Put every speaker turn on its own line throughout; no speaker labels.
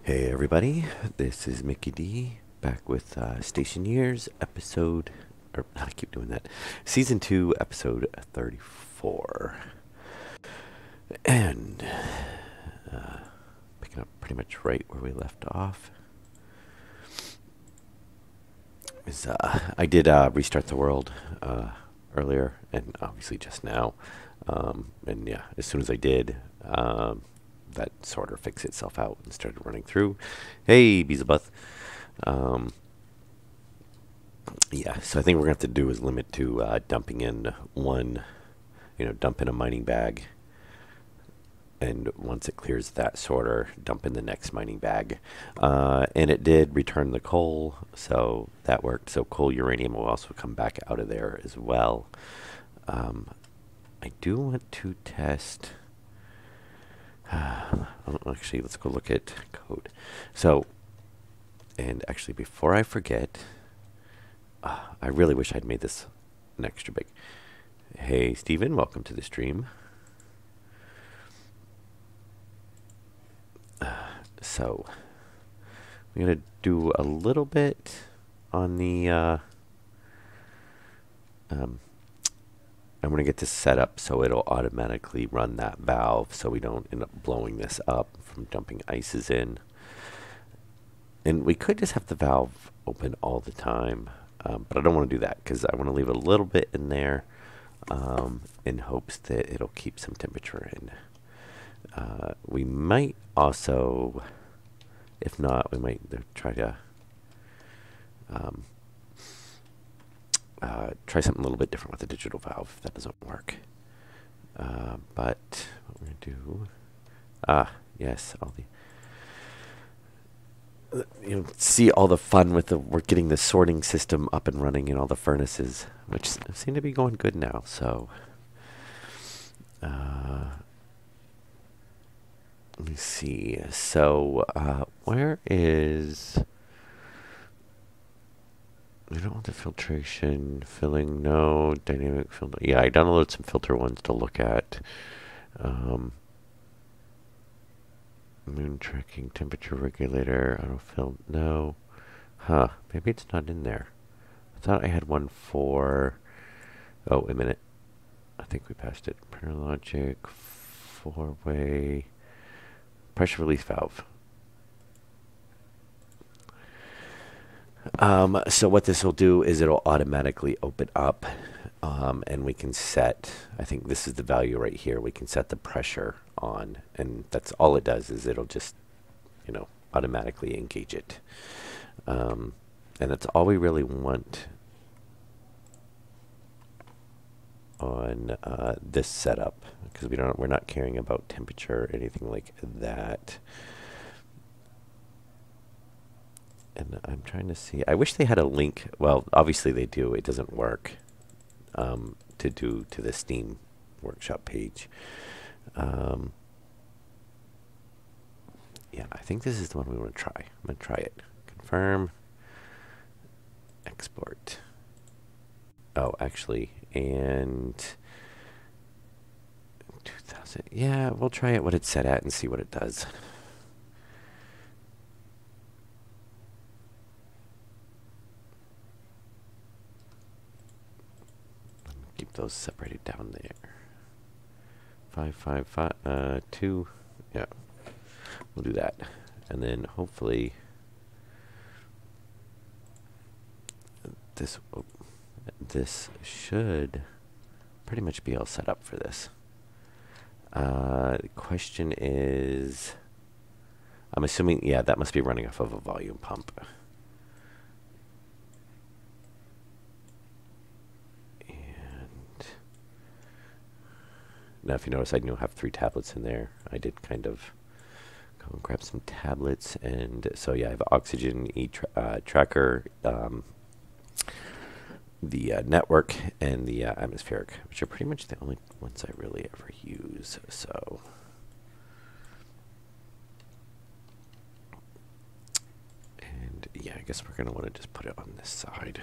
Hey everybody, this is Mickey D back with Stationeers episode, or I keep doing that, season 2, episode 34. And picking up pretty much right where we left off. I did restart the world earlier, and obviously just now. And yeah, as soon as I did, that sort of fixed itself out and started running through. Hey, Beelzebub. Um, Yeah, so I think we're going to have to do is limit to dumping in one, dump in a mining bag. And once it clears that sorter, dump in the next mining bag. And it did return the coal, so that worked. So coal uranium will also come back out of there as well. Um, I do want to test. Actually, let's go look at code. So, and actually, before I forget, I really wish I'd made this an extra big. Hey, Steven, welcome to the stream. So, I'm going to do a little bit on the. I'm going to get this set up so it'll automatically run that valve so we don't end up blowing this up from dumping ices in. And we could just have the valve open all the time, but I don't want to do that because I want to leave a little bit in there in hopes that it'll keep some temperature in. We might also, if not, we might try to try something a little bit different with the digital valve if that doesn't work. But what we're going to do, yes, all the, see all the fun with we're getting the sorting system up and running in all the furnaces, which seem to be going good now. So, let me see. So, where is? I don't want the filtration, filling, no, dynamic filter. Yeah, I downloaded some filter ones to look at. Moon tracking, temperature regulator, autofill, no. Huh, maybe it's not in there. I thought I had one for, oh, wait a minute. I think we passed it. Printer logic, 4-way, pressure release valve. So what this will do is it'll automatically open up, and we can set, I think this is the value right here, we can set the pressure on, and that's all it does is it'll just, automatically engage it. And that's all we really want on this setup, because we're not caring about temperature or anything like that. And I'm trying to see. I wish they had a link. Well, obviously they do. It doesn't work to do to the Steam workshop page. Yeah, I think this is the one we want to try. I'm going to try it. Confirm. Export. Oh, actually, and 2000. Yeah, we'll try it what it's set at and see what it does. Keep those separated down there. 555 2. Yeah, we'll do that, and then hopefully this should pretty much be all set up for this. The question is, I'm assuming, yeah, that must be running off of a volume pump. Now, if you notice, I do have 3 tablets in there. I did kind of go and grab some tablets. And so, yeah, I have oxygen, tracker, the network, and the atmospheric, which are pretty much the only ones I really ever use. So, and yeah, I guess we're going to want to just put it on this side.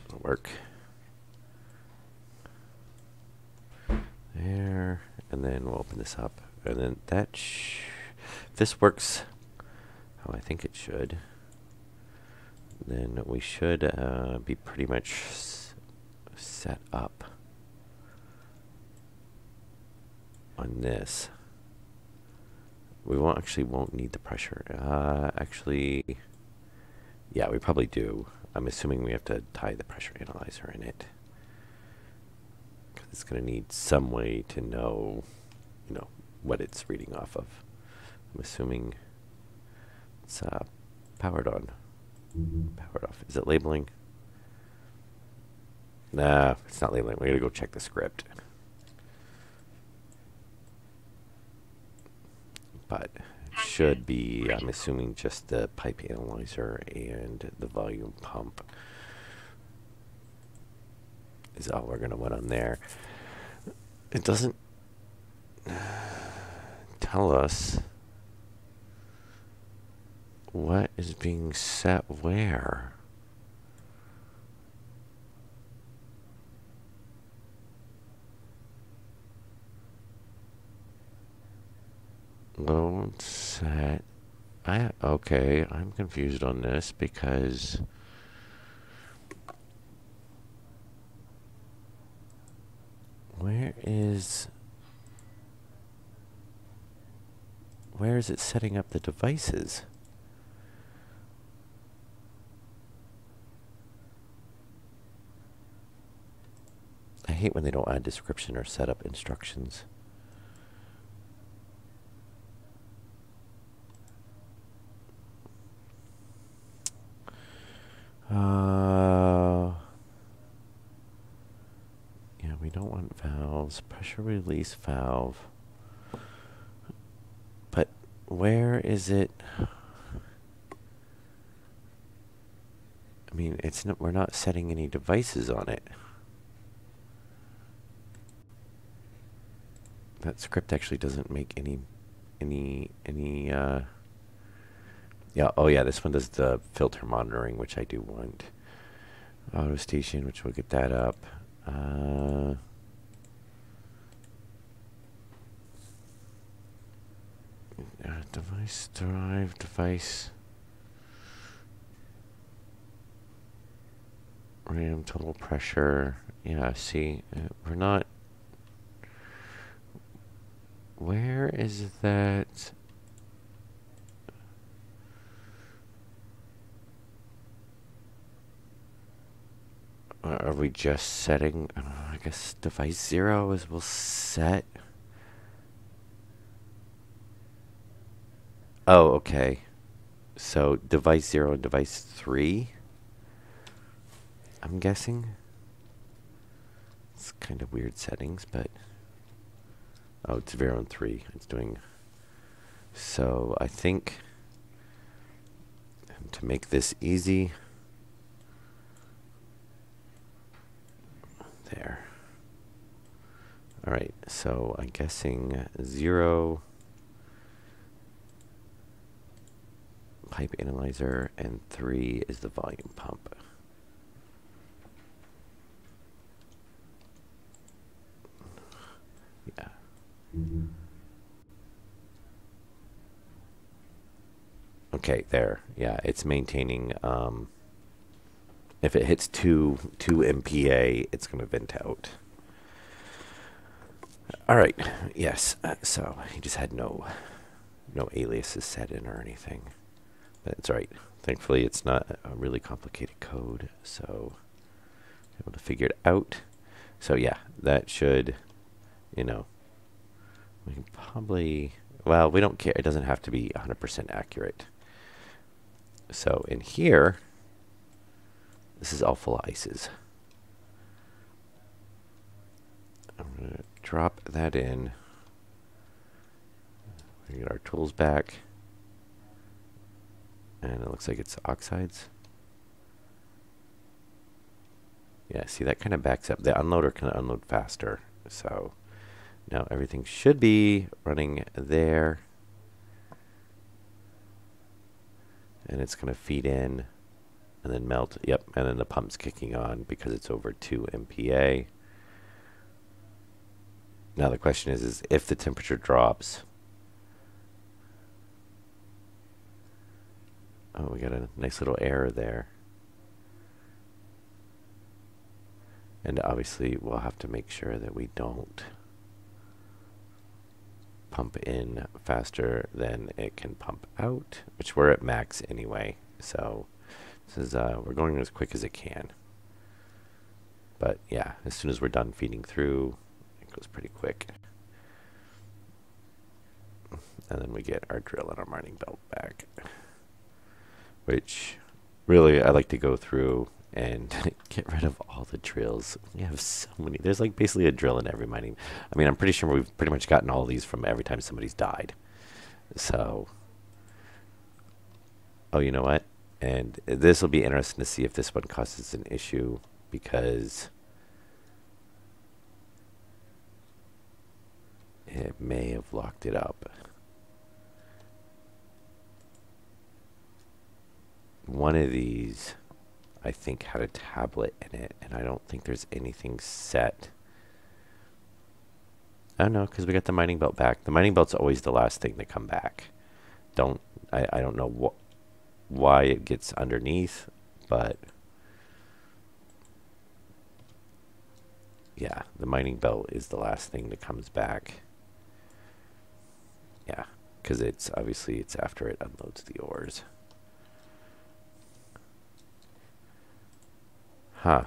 It'll work. There, and then we'll open this up. And then that if this works how I think it should, then we should be pretty much set up on this. We won't need the pressure. Actually, yeah, we probably do. I'm assuming we have to tie the pressure analyzer in it. It's going to need some way to know, what it's reading off of. I'm assuming it's powered on. Powered off. Is it labeling? Nah, it's not labeling. We got to go check the script. But it should be, I'm assuming, just the pipe analyzer and the volume pump is all we're going to want on there. It doesn't tell us what is being set where. Load set. Okay, I'm confused on this because where is it setting up the devices? I hate when they don't add description or setup instructions. Yeah, we don't want valves. Pressure release valve. But where is it? I mean, we're not setting any devices on it. That script actually doesn't make any yeah, oh yeah, this one does the filter monitoring, which I do want. Auto station, which we'll get that up. Device drive, device. RAM, total pressure. Yeah, see, we're not. Where is that? Are we just setting? I guess device 0 is we'll set. Oh, okay. So device 0 and device 3. I'm guessing. It's kind of weird settings, but oh, it's 0 and 3. It's doing. So I think to make this easy. There. All right, so I'm guessing 0 pipe analyzer and 3 is the volume pump. Yeah. Okay, there. Yeah, it's maintaining. If it hits 2 MPa, it's going to vent out. All right. Yes. So he just had no aliases set in or anything. That's right. Thankfully, it's not a really complicated code, so able to figure it out. So yeah, that should, we can probably. Well, we don't care. It doesn't have to be 100% accurate. So in here. This is all full of ices. I'm going to drop that in. We get our tools back. And it looks like it's oxides. Yeah, see, that kind of backs up. The unloader can unload faster. So now everything should be running there. And it's going to feed in. And then melt, yep, and then the pump's kicking on because it's over 2 MPa. Now the question is if the temperature drops, Oh, we got a nice little error there. And obviously we'll have to make sure that we don't pump in faster than it can pump out, which we're at max anyway. So this is we're going as quick as it can. But yeah, as soon as we're done feeding through, it goes pretty quick. And then we get our drill and our mining belt back. Which really I like to go through and get rid of all the drills. We have so many. There's like basically a drill in every mining. I mean, I'm pretty sure we've pretty much gotten all these from every time somebody's died. So, oh, you know what? And this will be interesting to see if this one causes an issue, because it may have locked it up. One of these, I think, had a tablet in it, and I don't think there's anything set. Oh no, because we got the mining belt back. The mining belt's always the last thing to come back. I don't know why it gets underneath, but yeah, the mining belt is the last thing that comes back. Yeah, because it's obviously it's after it unloads the ores. Huh.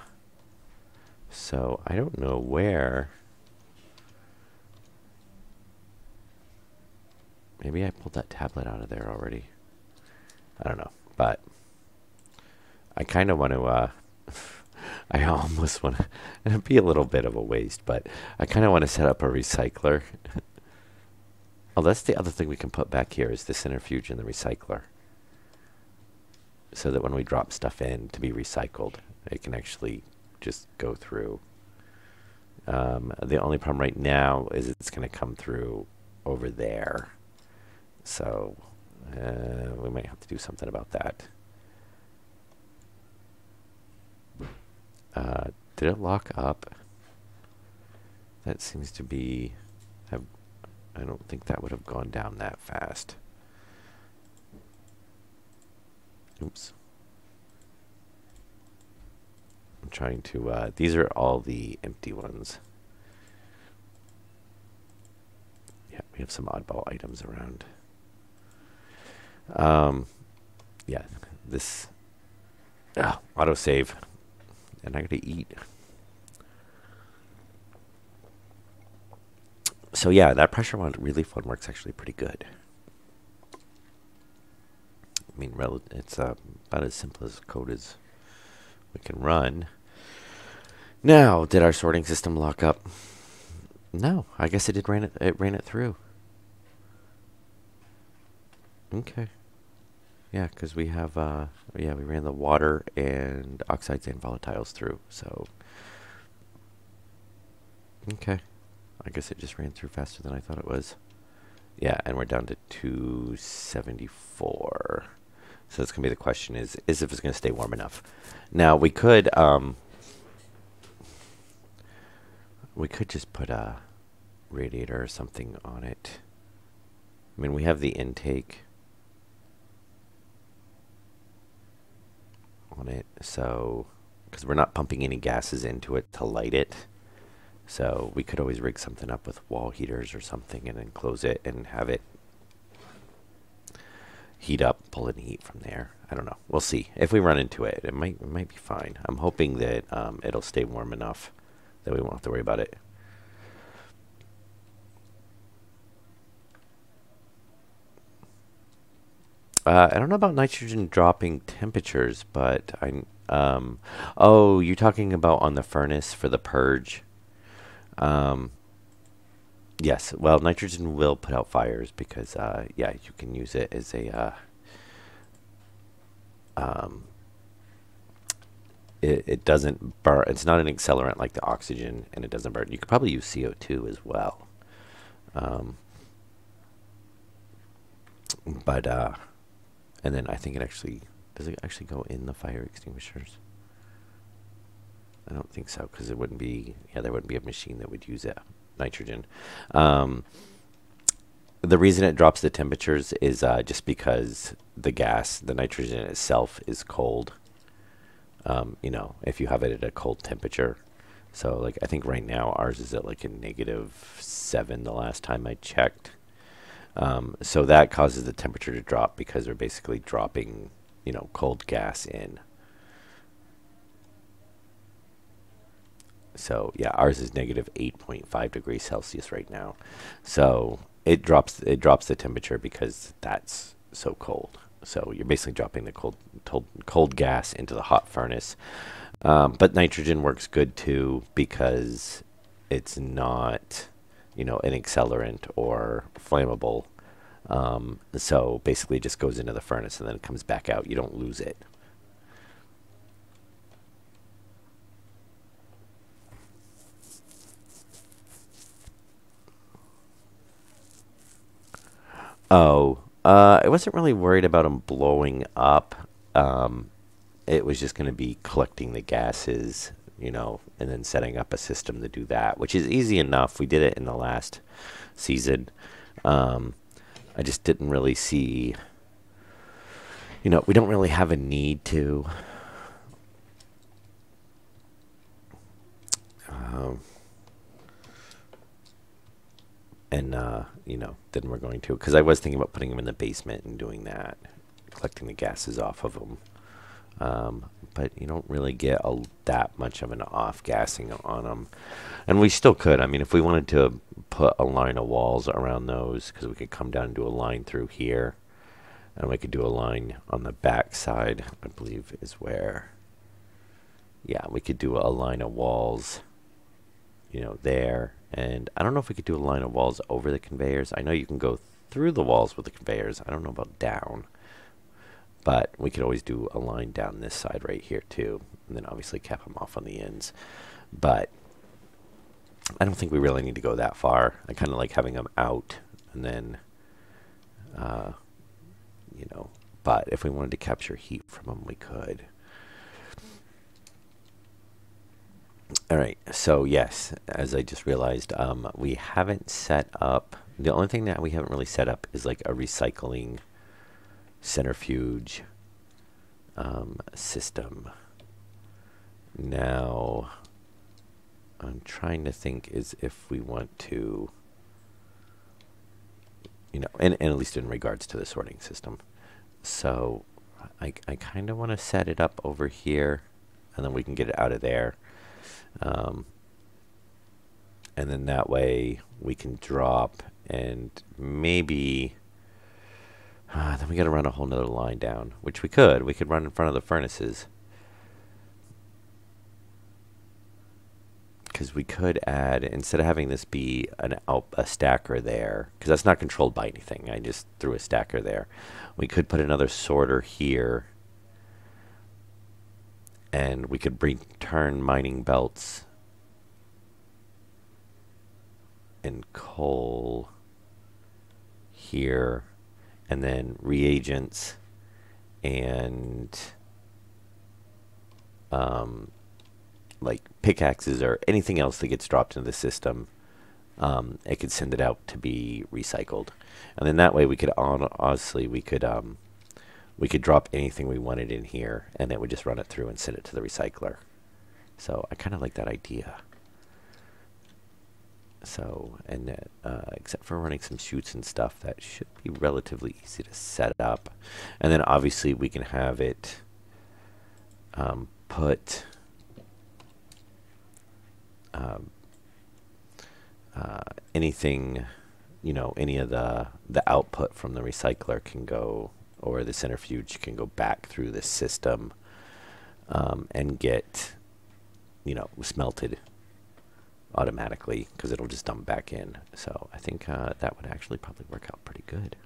So I don't know where. Maybe I pulled that tablet out of there already. I don't know, but I kind of want to, I almost want to, it'd be a little bit of a waste, but I kind of want to set up a recycler. Oh, that's the other thing we can put back here, is the centrifuge and the recycler. So that when we drop stuff in to be recycled, it can actually just go through. The only problem right now is it's going to come through over there. So we might have to do something about that. Did it lock up? That seems to be... I don't think that would have gone down that fast. Oops. I'm trying to... these are all the empty ones. Yeah, we have some oddball items around. Yeah, this... autosave. And I gotta eat. So yeah, that pressure relief one works actually pretty good. I mean, it's about as simple as code as we can run. Now, did our sorting system lock up? No, I guess it ran it through. Okay. Yeah, because we have, we ran the water and oxides and volatiles through, so. Okay. I guess it just ran through faster than I thought it was. Yeah, and we're down to 274. So that's going to be the question, is if it's going to stay warm enough. Now, we could just put a radiator or something on it. I mean, we have the intake on it, so, because we're not pumping any gases into it to light it. So we could always rig something up with wall heaters or something and then close it and have it heat up, pull in heat from there. I don't know. We'll see. If we run into it, it might be fine. I'm hoping that it'll stay warm enough that we won't have to worry about it. I don't know about nitrogen dropping temperatures, but oh, you're talking about on the furnace for the purge? Yes, well, nitrogen will put out fires because, yeah, you can use it as a, it doesn't burn. It's not an accelerant like the oxygen, and it doesn't burn. You could probably use CO2 as well. But, and then I think does it actually go in the fire extinguishers? I don't think so, because it wouldn't be, yeah, there wouldn't be a machine that would use it. Nitrogen. The reason it drops the temperatures is just because the gas, the nitrogen itself, is cold. You know, if you have it at a cold temperature. So, like, I think right now ours is at like a -7 the last time I checked. So that causes the temperature to drop because we're basically dropping, you know, cold gas in. So yeah, ours is -8.5 degrees Celsius right now. So it drops the temperature because that's so cold. So you're basically dropping the cold gas into the hot furnace. But nitrogen works good too because it's not, you know, an accelerant or flammable. So basically, it just goes into the furnace and then it comes back out. You don't lose it. Oh, I wasn't really worried about them blowing up. Um, it was just going to be collecting the gases, you know, and then setting up a system to do that, which is easy enough. We did it in the last season. Um, I just didn't really see, you know, we don't really have a need to. Um, and you know, then we're going to, because I was thinking about putting them in the basement and doing that, collecting the gases off of them. But you don't really get that much of an off gassing on them, and we still could. I mean, if we wanted to put a line of walls around those, because we could come down and do a line through here, and we could do a line on the back side, I believe is where. Yeah, we could do a line of walls, you know, there. And I don't know if we could do a line of walls over the conveyors. I know you can go through the walls with the conveyors. I don't know about down. But we could always do a line down this side right here too. And then obviously cap them off on the ends. But I don't think we really need to go that far. I kind of like having them out and then, uh, you know, but if we wanted to capture heat from them, we could. All right, so yes, as I just realized, we haven't set up, the only thing that we haven't really set up is like a recycling centrifuge system. Now, I'm trying to think is if we want to, you know, and at least in regards to the sorting system. So I kind of want to set it up over here, and then we can get it out of there. And then that way we can drop and maybe then we got to run a whole nother line down, which we could. We could run in front of the furnaces. Because we could add, instead of having this be a stacker there, because that's not controlled by anything. I just threw a stacker there. We could put another sorter here. And we could turn mining belts and coal here, and then reagents and like pickaxes or anything else that gets dropped into the system. It could send it out to be recycled, and then that way we could honestly we could drop anything we wanted in here, and it would just run it through and send it to the recycler. So I kind of like that idea. So, and except for running some chutes and stuff, that should be relatively easy to set up. And then obviously we can have it put anything, you know, any of the output from the recycler can go, or the centrifuge can go back through this system and get, you know, smelted automatically, because it'll just dump back in. So I think that would actually probably work out pretty good.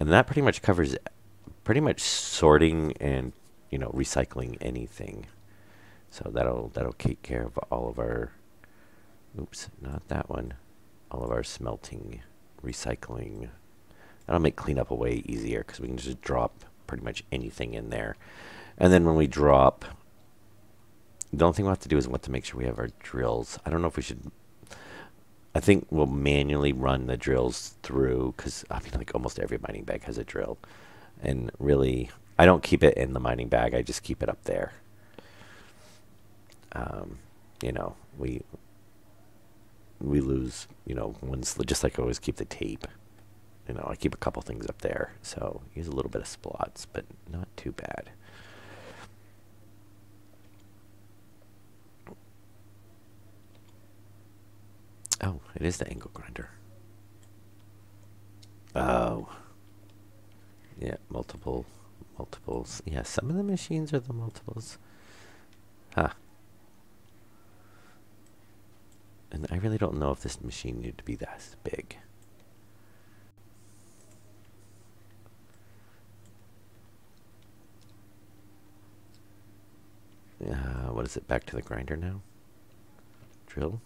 And that pretty much covers pretty much sorting and, you know, recycling anything. So that'll take care of all of our, oops, not that one, all of our smelting, recycling. That'll make cleanup way easier, because we can just drop pretty much anything in there. And then when we drop, the only thing we'll have to do is we have to make sure we have our drills. I don't know if we should, I think we'll manually run the drills through because I mean, like almost every mining bag has a drill, and really, I don't keep it in the mining bag. I just keep it up there. Um, you know, we lose, ones just like I always keep the tape. I keep a couple things up there, so use a little bit of splots, but not too bad. Oh, it is the angle grinder. Oh, yeah, multiples. Yeah, some of the machines are the multiples. Huh. And I really don't know if this machine needed to be that big. What is it? Back to the grinder now? Drill?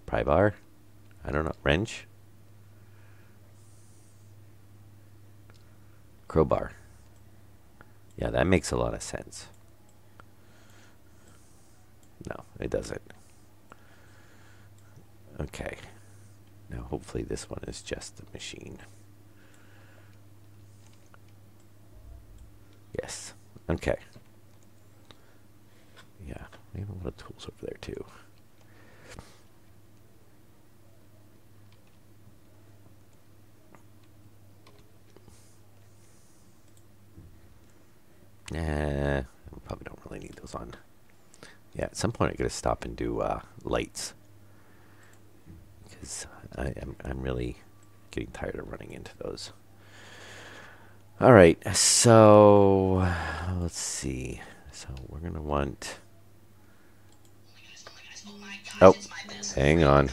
Pry bar? I don't know. Wrench? Crowbar. Yeah, that makes a lot of sense. No, it doesn't. Okay. Now, hopefully, this one is just the machine. Yes. Okay. Yeah, we have a lot of tools over there, too. Nah, we probably don't really need those on. Yeah, at some point I gotta stop and do lights because I'm really getting tired of running into those. All right, so let's see. So we're gonna want. Oh, hang on.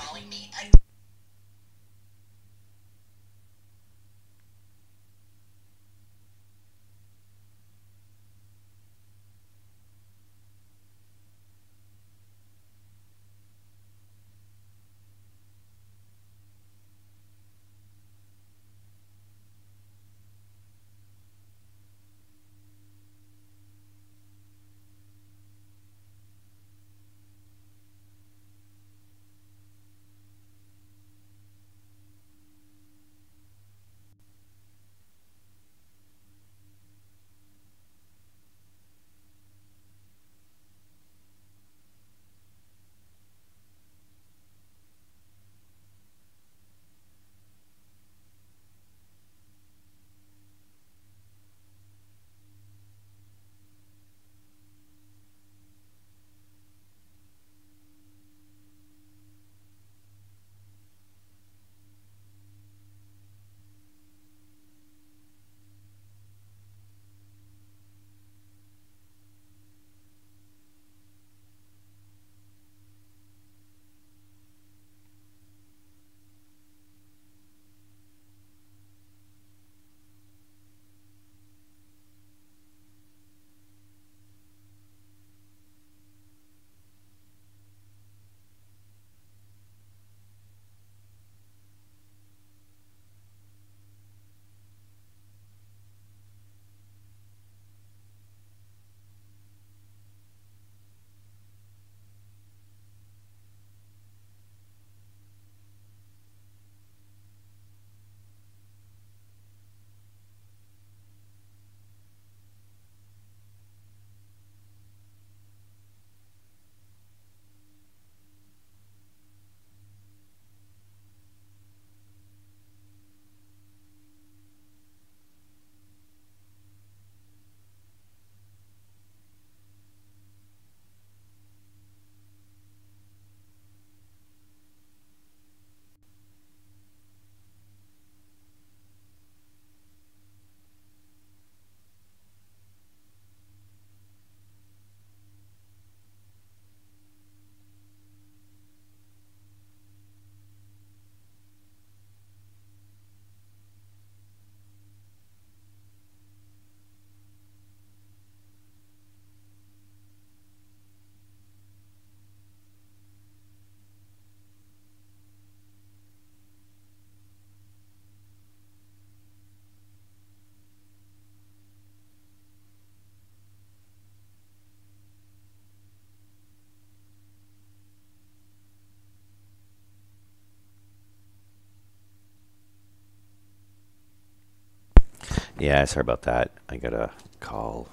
Yeah, sorry about that. I got a call.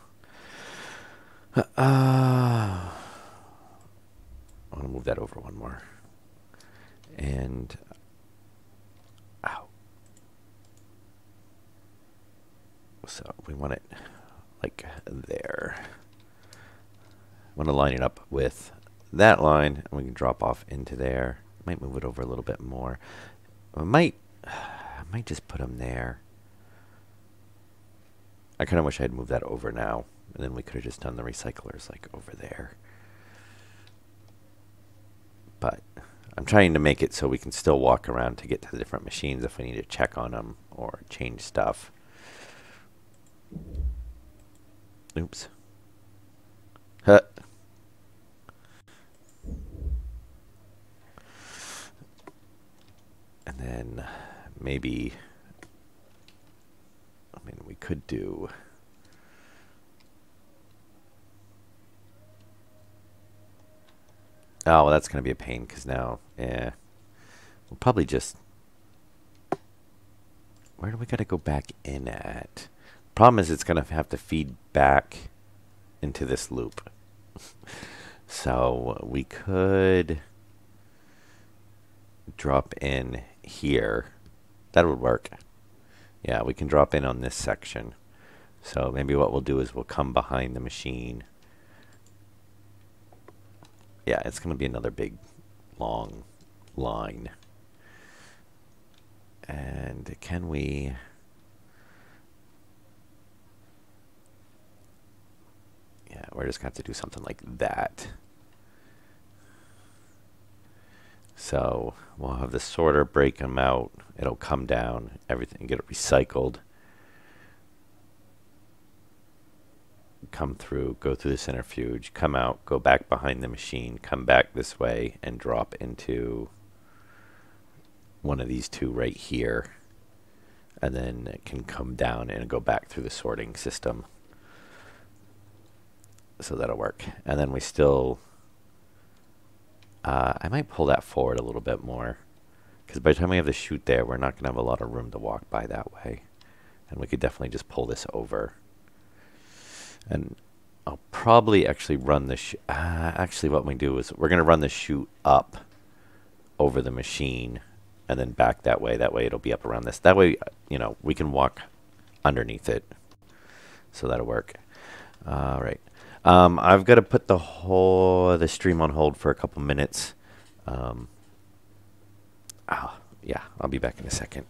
I want to move that over one more. And, ow. So we want it like there. Want to line it up with that line, and we can drop off into there. Might move it over a little bit more. I might just put them there. I kind of wish I'd moved that over now, and then we could have just done the recyclers like over there. But I'm trying to make it so we can still walk around to get to the different machines if we need to check on them or change stuff. Oops. Huh. And then maybe, I mean, we could do, oh, well, that's going to be a pain because now, yeah, we'll probably just, where do we got to go back in at? Problem is it's going to have to feed back into this loop. So we could drop in here. That would work. Yeah, we can drop in on this section. So maybe what we'll do is we'll come behind the machine. Yeah, it's going to be another big, long line. And can we... Yeah, we're just going to have to do something like that. So we'll have the sorter break them out. It'll come down, everything get it recycled. Come through, go through the centrifuge, come out, go back behind the machine, come back this way, and drop into one of these two right here. And then it can come down and go back through the sorting system. So that'll work. And then we still... I might pull that forward a little bit more. Because by the time we have the chute there, we're not going to have a lot of room to walk by that way. And we could definitely just pull this over. And I'll probably actually run the actually what we do is we're going to run the chute up over the machine and then back that way. That way it'll be up around this. That way, you know, we can walk underneath it. So that'll work. All right. I've got to put the stream on hold for a couple minutes. Yeah, I'll be back in a second.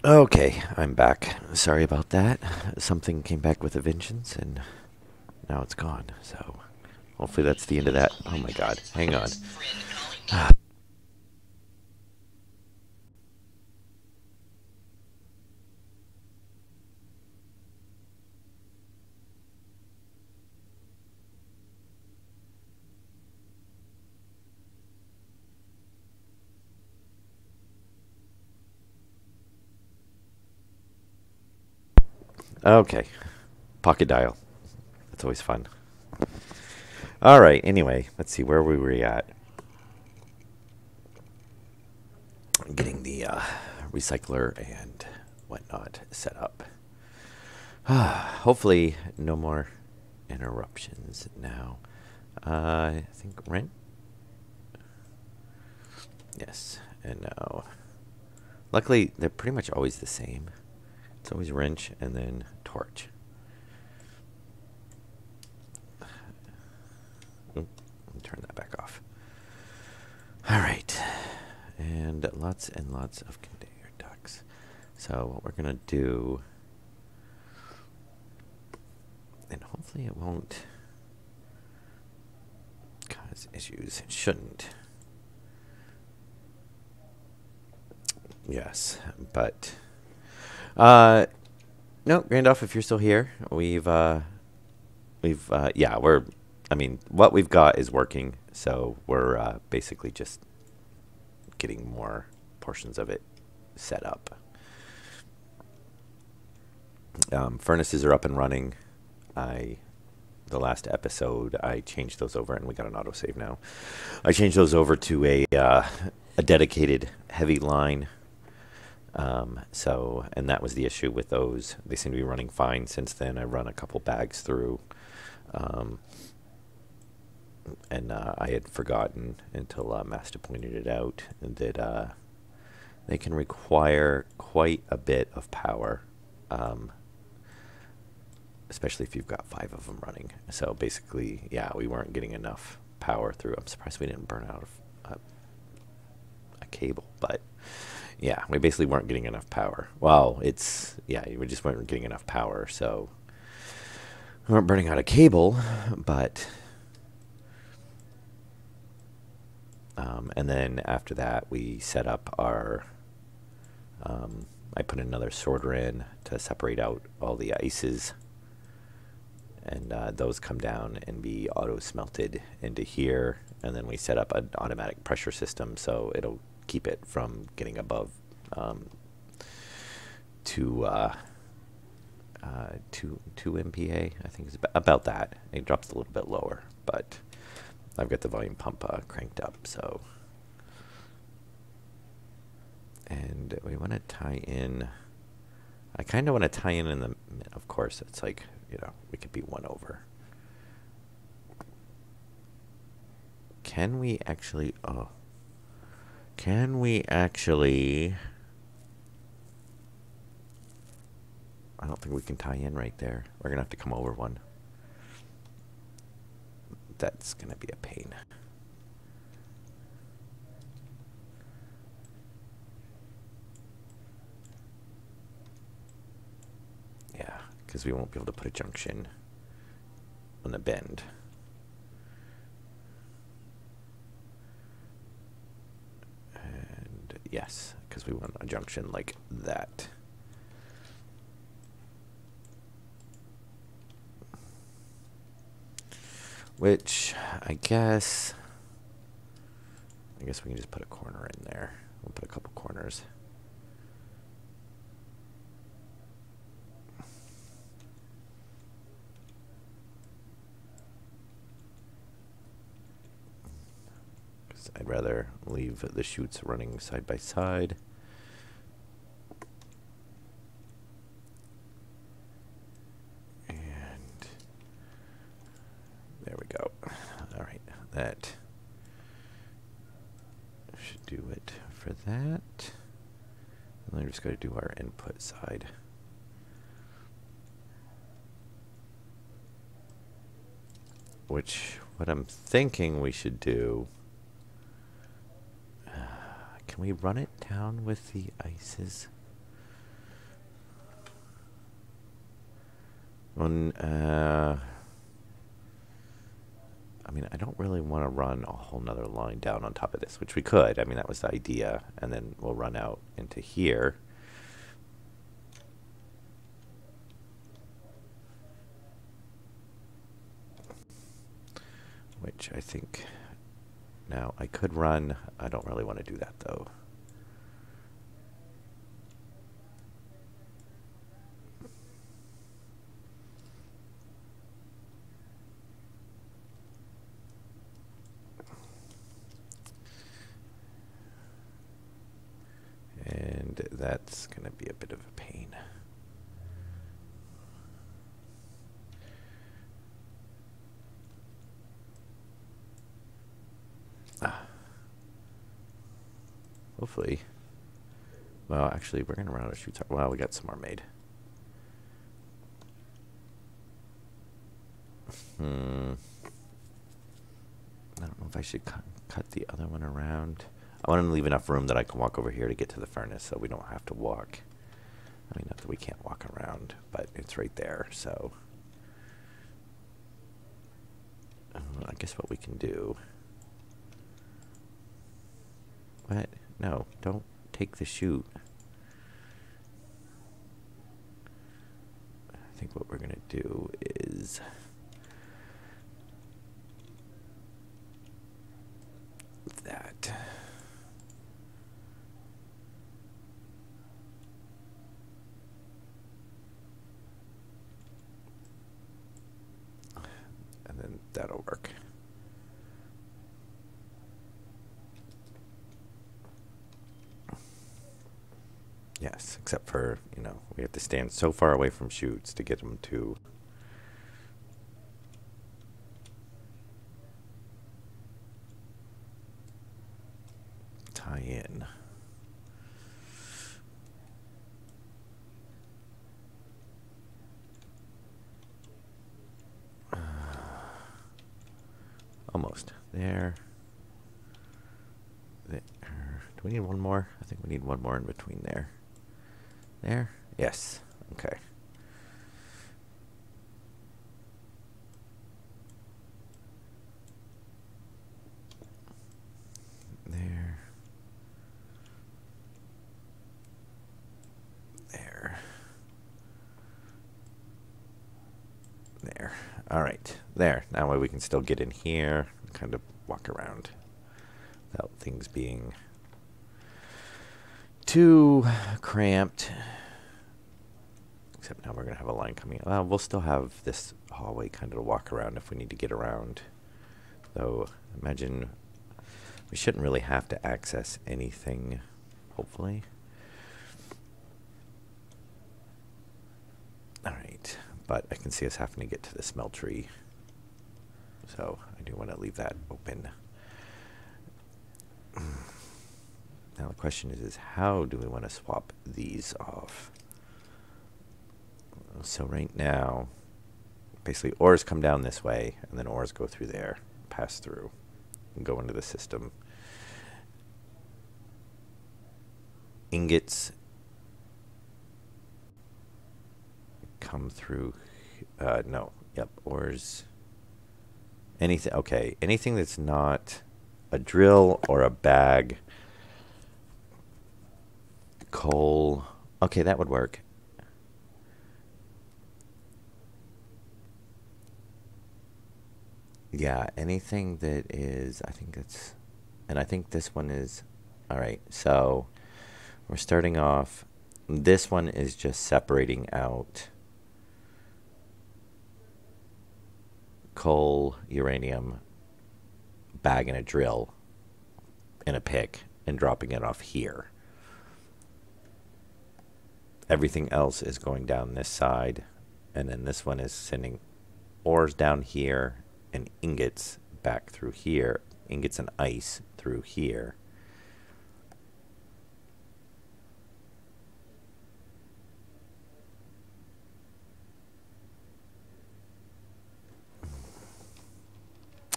Okay, I'm back. Sorry about that. Something came back with a vengeance, and now it's gone. So hopefully that's the end of that. Oh my god, hang on. Okay, pocket dial. That's always fun. All right, anyway, let's see, where were we at? Getting the recycler and whatnot set up. Hopefully, no more interruptions now. I think rent. Yes, and now. Luckily, they're pretty much always the same. It's always wrench and then torch. Oop, let me turn that back off. All right, and lots of conveyor ducts. So what we're gonna do, and hopefully it won't cause issues. It shouldn't. Yes, but no, Randolph, if you're still here, yeah, I mean, what we've got is working, so we're basically just getting more portions of it set up. Furnaces are up and running. The last episode, I changed those over, and we got an autosave now. I changed those over to a dedicated heavy line. And that was the issue with those. They seem to be running fine since then. I run a couple bags through, and I had forgotten until Master pointed it out that they can require quite a bit of power, especially if you've got 5 of them running. So basically, yeah, we weren't getting enough power through. I'm surprised we didn't burn out a cable, but yeah, we basically weren't getting enough power. Well, we just weren't getting enough power, so we weren't burning out a cable, but and then after that, we set up our. I put another sorter in to separate out all the ices, and those come down and be auto smelted into here, and then we set up an automatic pressure system, so it'll keep it from getting above 2 MPa. I think it's about that. It drops a little bit lower, but I've got the volume pump cranked up, so. And we want to tie in. I kind of want to tie in the. Of course, it's like, we could be 1 over. Can we actually? Oh. Can we actually? I don't think we can tie in right there. We're gonna have to come over 1. That's gonna be a pain. Yeah, because we won't be able to put a junction on the bend. And yes, because we want a junction like that. Which, I guess we can just put a corner in there. We'll put a couple corners. Because I'd rather leave the chutes running side by side. That should do it for that. And then we're just going to do our input side. Which, what I'm thinking we should do, can we run it down with the ices? On, I mean, I don't really want to run a whole nother line down on top of this, which we could. I mean, that was the idea. And then we'll run out into here. Which I think, now I could run. I don't really want to do that though. And that's going to be a bit of a pain. Hopefully. Well, actually, we're going to run out of shoots. Well, we got some more made. I don't know if I should cut the other one around. I want to leave enough room that I can walk over here to get to the furnace so we don't have to walk. I mean, not that we can't walk around, but it's right there, so. I guess what we can do. What? No, don't take the chute. I think what we're going to do is that. And then that'll work. Yes, except for, you know, we have to stand so far away from chutes to get them to tie in. Almost. There. There. Do we need one more? I think we need one more in between there. There? Yes. Okay. There. There. There. All right. There. That way we can still get in here and kind of walk around without things being too cramped. Except now we're going to have a line coming. Well, we'll still have this hallway kind of to walk around if we need to get around. Though, imagine we shouldn't really have to access anything, hopefully. All right, but I can see us having to get to the smeltery. So I do want to leave that open. Now the question is how do we want to swap these off? So right now, basically ores come down this way, and then ores go through there, pass through, and go into the system. Ingots come through, no, yep, ores, anything, okay, anything that's not a drill or a bag, coal, okay, that would work. Yeah, anything that is, I think that's, and I think this one is, all right, so we're starting off, this one is just separating out coal, uranium, bag and a drill, and a pick, and dropping it off here. Everything else is going down this side, and then this one is sending ores down here, and ingots back through here, ingots and ice through here.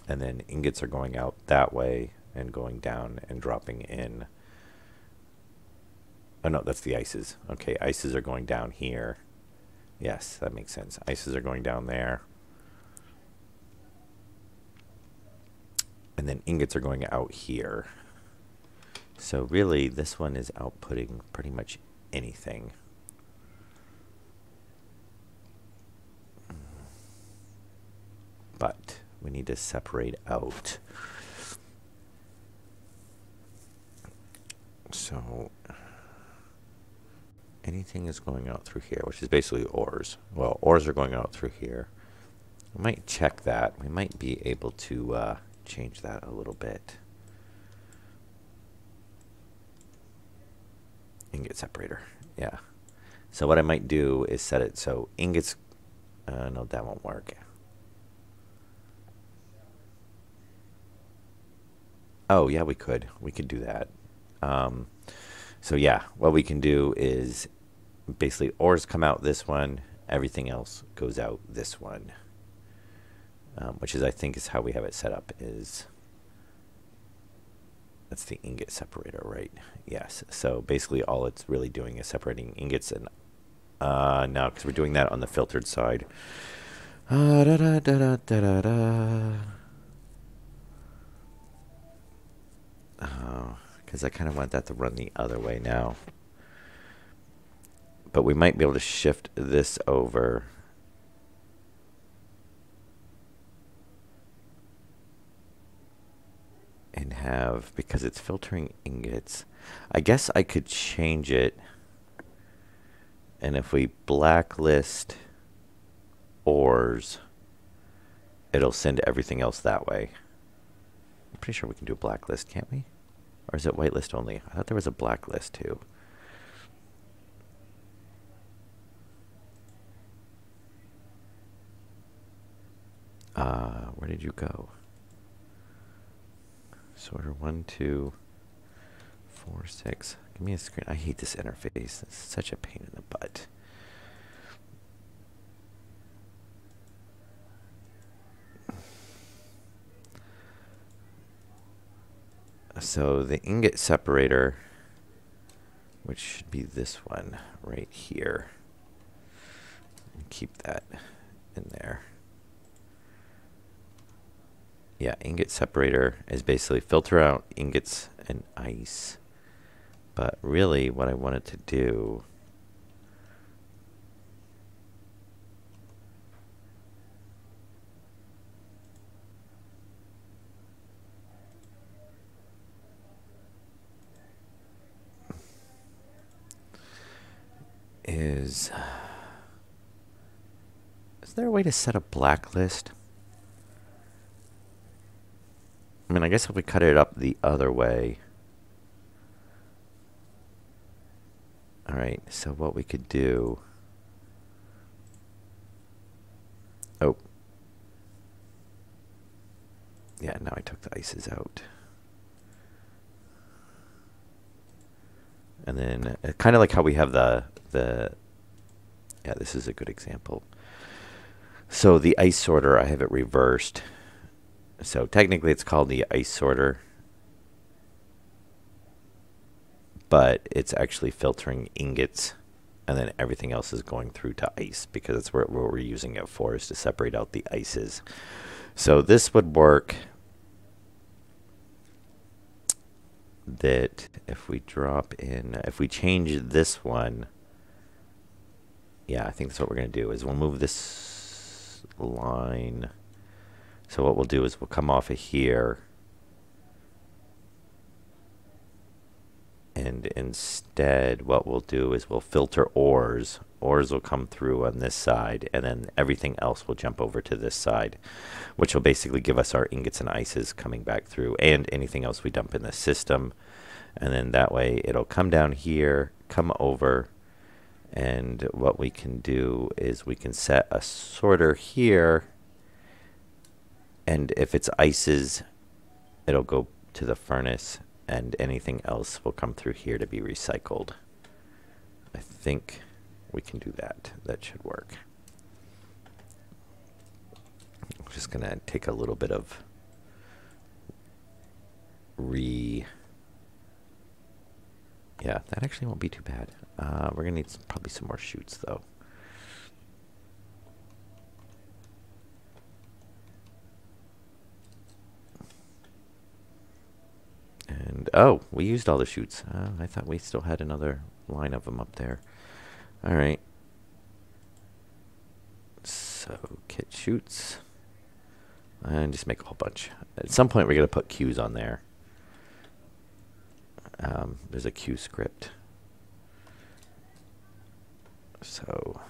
And then ingots are going out that way and going down and dropping in. Oh no, that's the ices. Okay, ices are going down here Yes, that makes sense. Ices are going down there. And then ingots are going out here. So really, this one is outputting pretty much anything. But we need to separate out. So anything is going out through here, which is basically ores. Well, ores are going out through here. We might check that. We might be able to change that a little bit. Ingot separator. Yeah. So what I might do is set it so ingots. No, that won't work. Oh, yeah, we could. We could do that. So yeah, what we can do is basically ores come out this one, everything else goes out this one, which is I think is how we have it set up. Is that's the ingot separator, right? Yes. So basically, all it's really doing is separating ingots and no, because we're doing that on the filtered side. Da, da, da, da, da, da. Because I kind of want that to run the other way now. But we might be able to shift this over. And have, because it's filtering ingots, I guess I could change it. And if we blacklist ores, it'll send everything else that way. I'm pretty sure we can do a blacklist, can't we? Or is it whitelist only? I thought there was a blacklist too. Where did you go? Sorter 1, 2, 4, 6. Give me a screen. I hate this interface. It's such a pain in the butt. So the ingot separator, which should be this one right here. Keep that in there. Yeah, ingot separator is basically filter out ingots and ice. But really what I wanted to do is there a way to set a blacklist? I mean, I guess if we cut it up the other way. All right, so what we could do. Oh. Yeah, now I took the ices out. And then kind of like how we have the yeah, this is a good example. So the ice sorter, I have it reversed. So technically it's called the ice sorter, but it's actually filtering ingots, and then everything else is going through to ice, because that's what we're using it for, is to separate out the ices. So this would work that if we drop in, if we change this one, yeah, I think that's what we're going to do, is we'll move this line. So what we'll do is we'll come off of here, and instead what we'll do is we'll filter ores. Ores will come through on this side, and then everything else will jump over to this side, which will basically give us our ingots and ices coming back through, and anything else we dump in the system. And then that way it'll come down here, come over, and what we can do is we can set a sorter here, and if it's ices, it'll go to the furnace, and anything else will come through here to be recycled. I think we can do that. That should work. I'm just going to take a little bit of yeah, that actually won't be too bad. We're going to need probably some more chutes, though. Oh, we used all the chutes. I thought we still had another line of them up there. All right. So kit chutes. And just make a whole bunch. At some point, we're going to put Q's on there. There's a Q script. So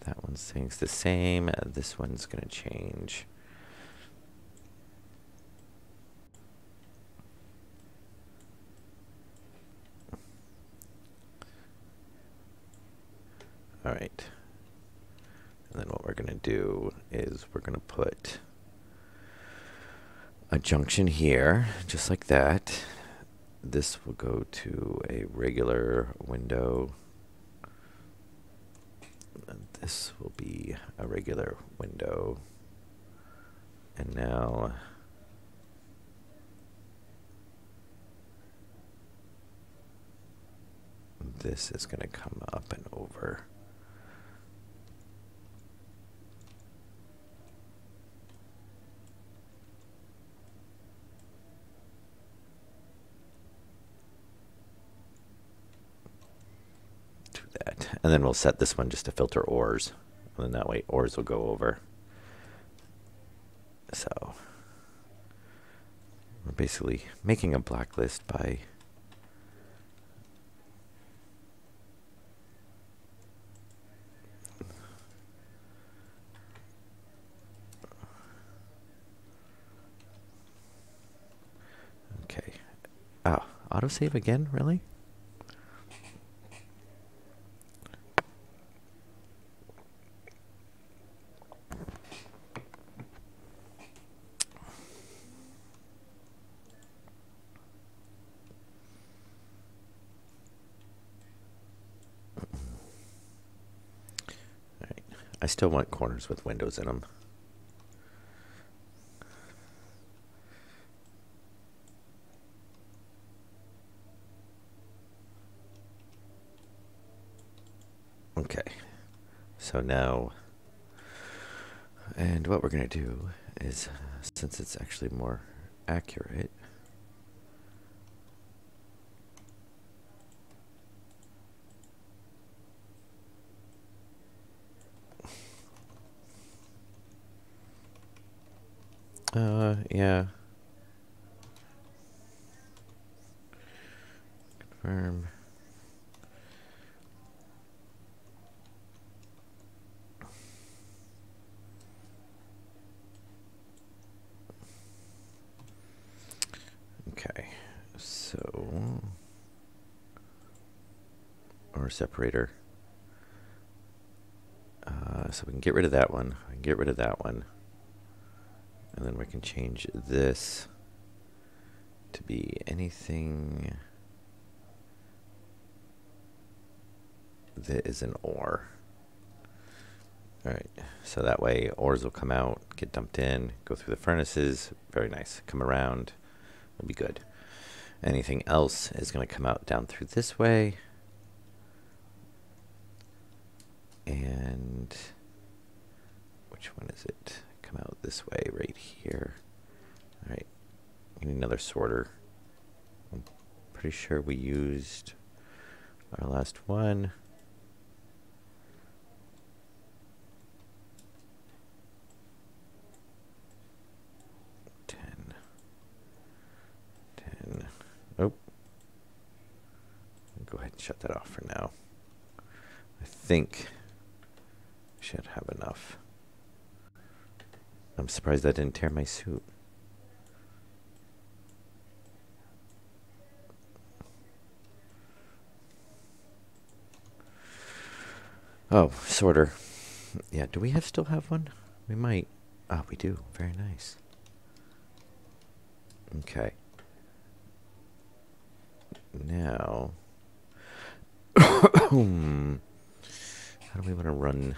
that one stays the same. This one's going to change. All right. And then what we're going to do is we're going to put a junction here, just like that. This will go to a regular window. And this will be a regular window. And now this is going to come up and over. Do that. And then we'll set this one just to filter ores. And then that way ores will go over. So we're basically making a blacklist by okay. Oh, autosave again? Really? I still want corners with windows in them. Okay, so now, and what we're going to do is, since it's actually more accurate, yeah. Confirm. Okay, so our separator. So we can get rid of that one. I can get rid of that one. And then we can change this to be anything that is an ore. Alright, so that way ores will come out, get dumped in, go through the furnaces. Very nice. Come around. Will be good. Anything else is going to come out down through this way. And which one is it? Come out this way right here. Alright, we need another sorter. I'm pretty sure we used our last one. Oh, go ahead and shut that off for now. I think we should have enough. I'm surprised that didn't tear my suit. Oh, sorter. Yeah, do we still have one? We might. Oh, we do. Very nice. Okay. Now, how do we want to run?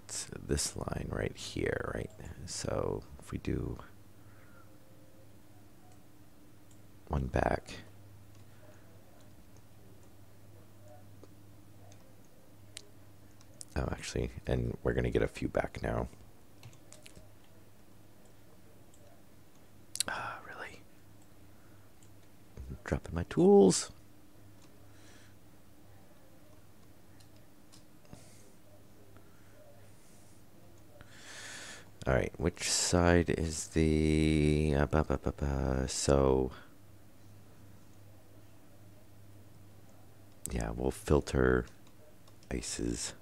It's this line right here, right? So if we do one back. Oh, actually, and we're going to get a few back now. Dropping my tools. All right, which side is the... so... yeah, we'll filter ices.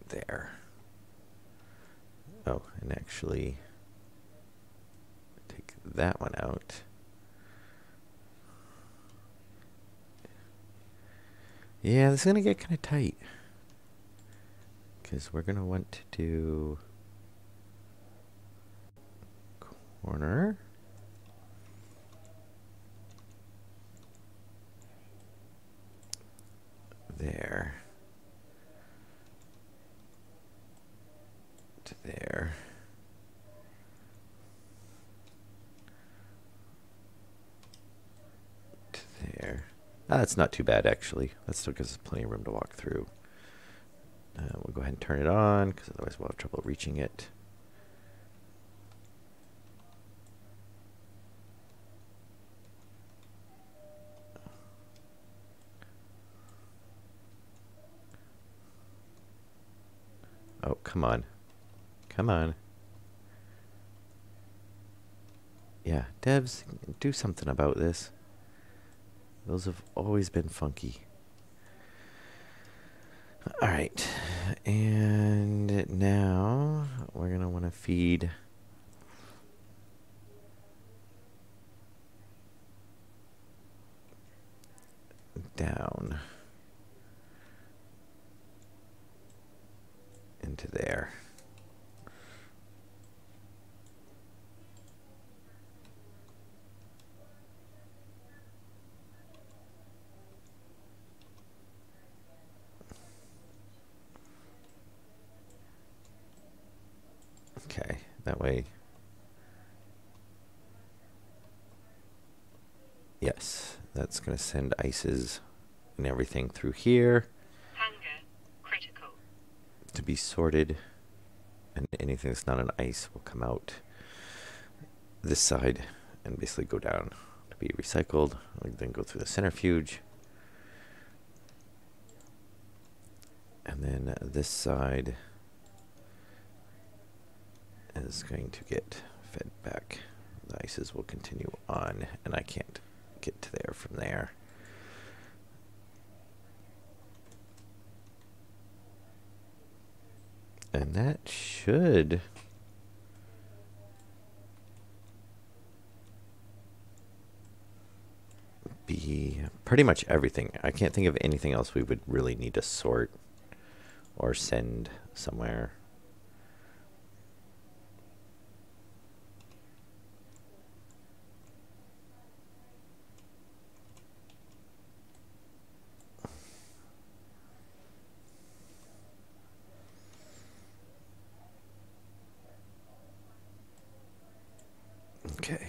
There. Oh, and actually take that one out. Yeah, this is going to get kind of tight. Because we're going to want to do corner. There. To there. To there. Ah, that's not too bad, actually. That still gives us plenty of room to walk through. We'll go ahead and turn it on, because otherwise we'll have trouble reaching it. Oh, come on. Come on. Yeah, devs, do something about this. Those have always been funky. Alright, and now we're going to want to feed down into there. Okay, that way. Yes, that's going to send ices and everything through here.
Hunger critical.
To be sorted, and anything that's not an ice will come out this side and basically go down to be recycled, and then go through the centrifuge. And then this side is going to get fed back. The ices will continue on, and I can't get to there from there. And that should be pretty much everything. I can't think of anything else we would really need to sort or send somewhere. Okay.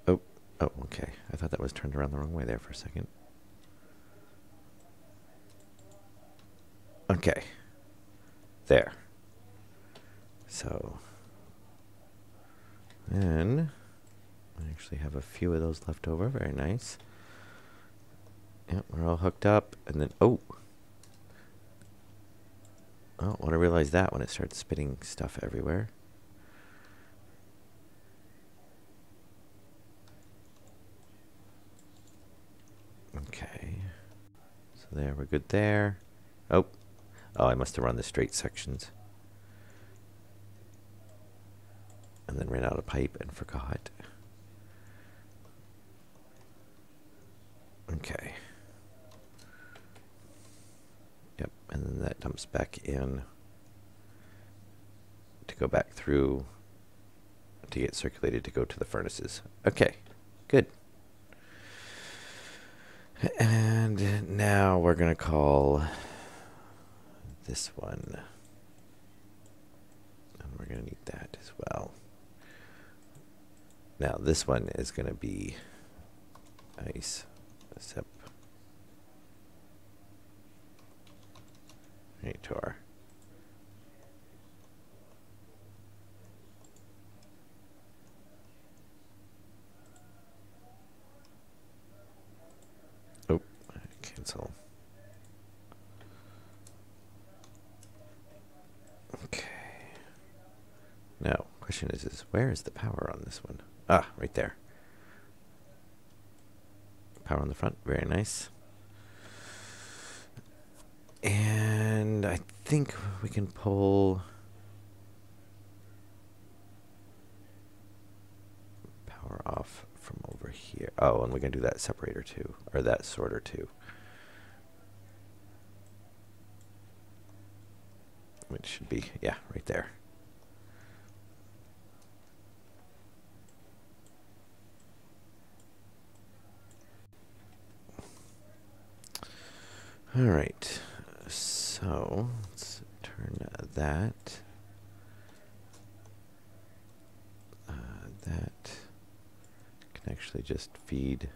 Oh, okay. I thought that was turned around the wrong way there for a second. Okay. There. So, then I actually have a few of those left over. Very nice. Yep, we're all hooked up. And then, oh, when I realized that when it starts spitting stuff everywhere. Okay. So there, we're good there. Oh, I must have run the straight sections. And then ran out of pipe and forgot. Okay. Yep, and then that dumps back in to go back through to get circulated to go to the furnaces. Okay, good. And now we're going to call this one. And we're going to need that as well. Now this one is going to be ice, sep, cancel. Okay. Now, question is where is the power on this one? Ah, right there. Power on the front, very nice. And I think we can pull power off from over here. Oh, and we can do that separator too, or that sorter too. Which should be, yeah, right there. All right, so let's turn that. That can actually just feed.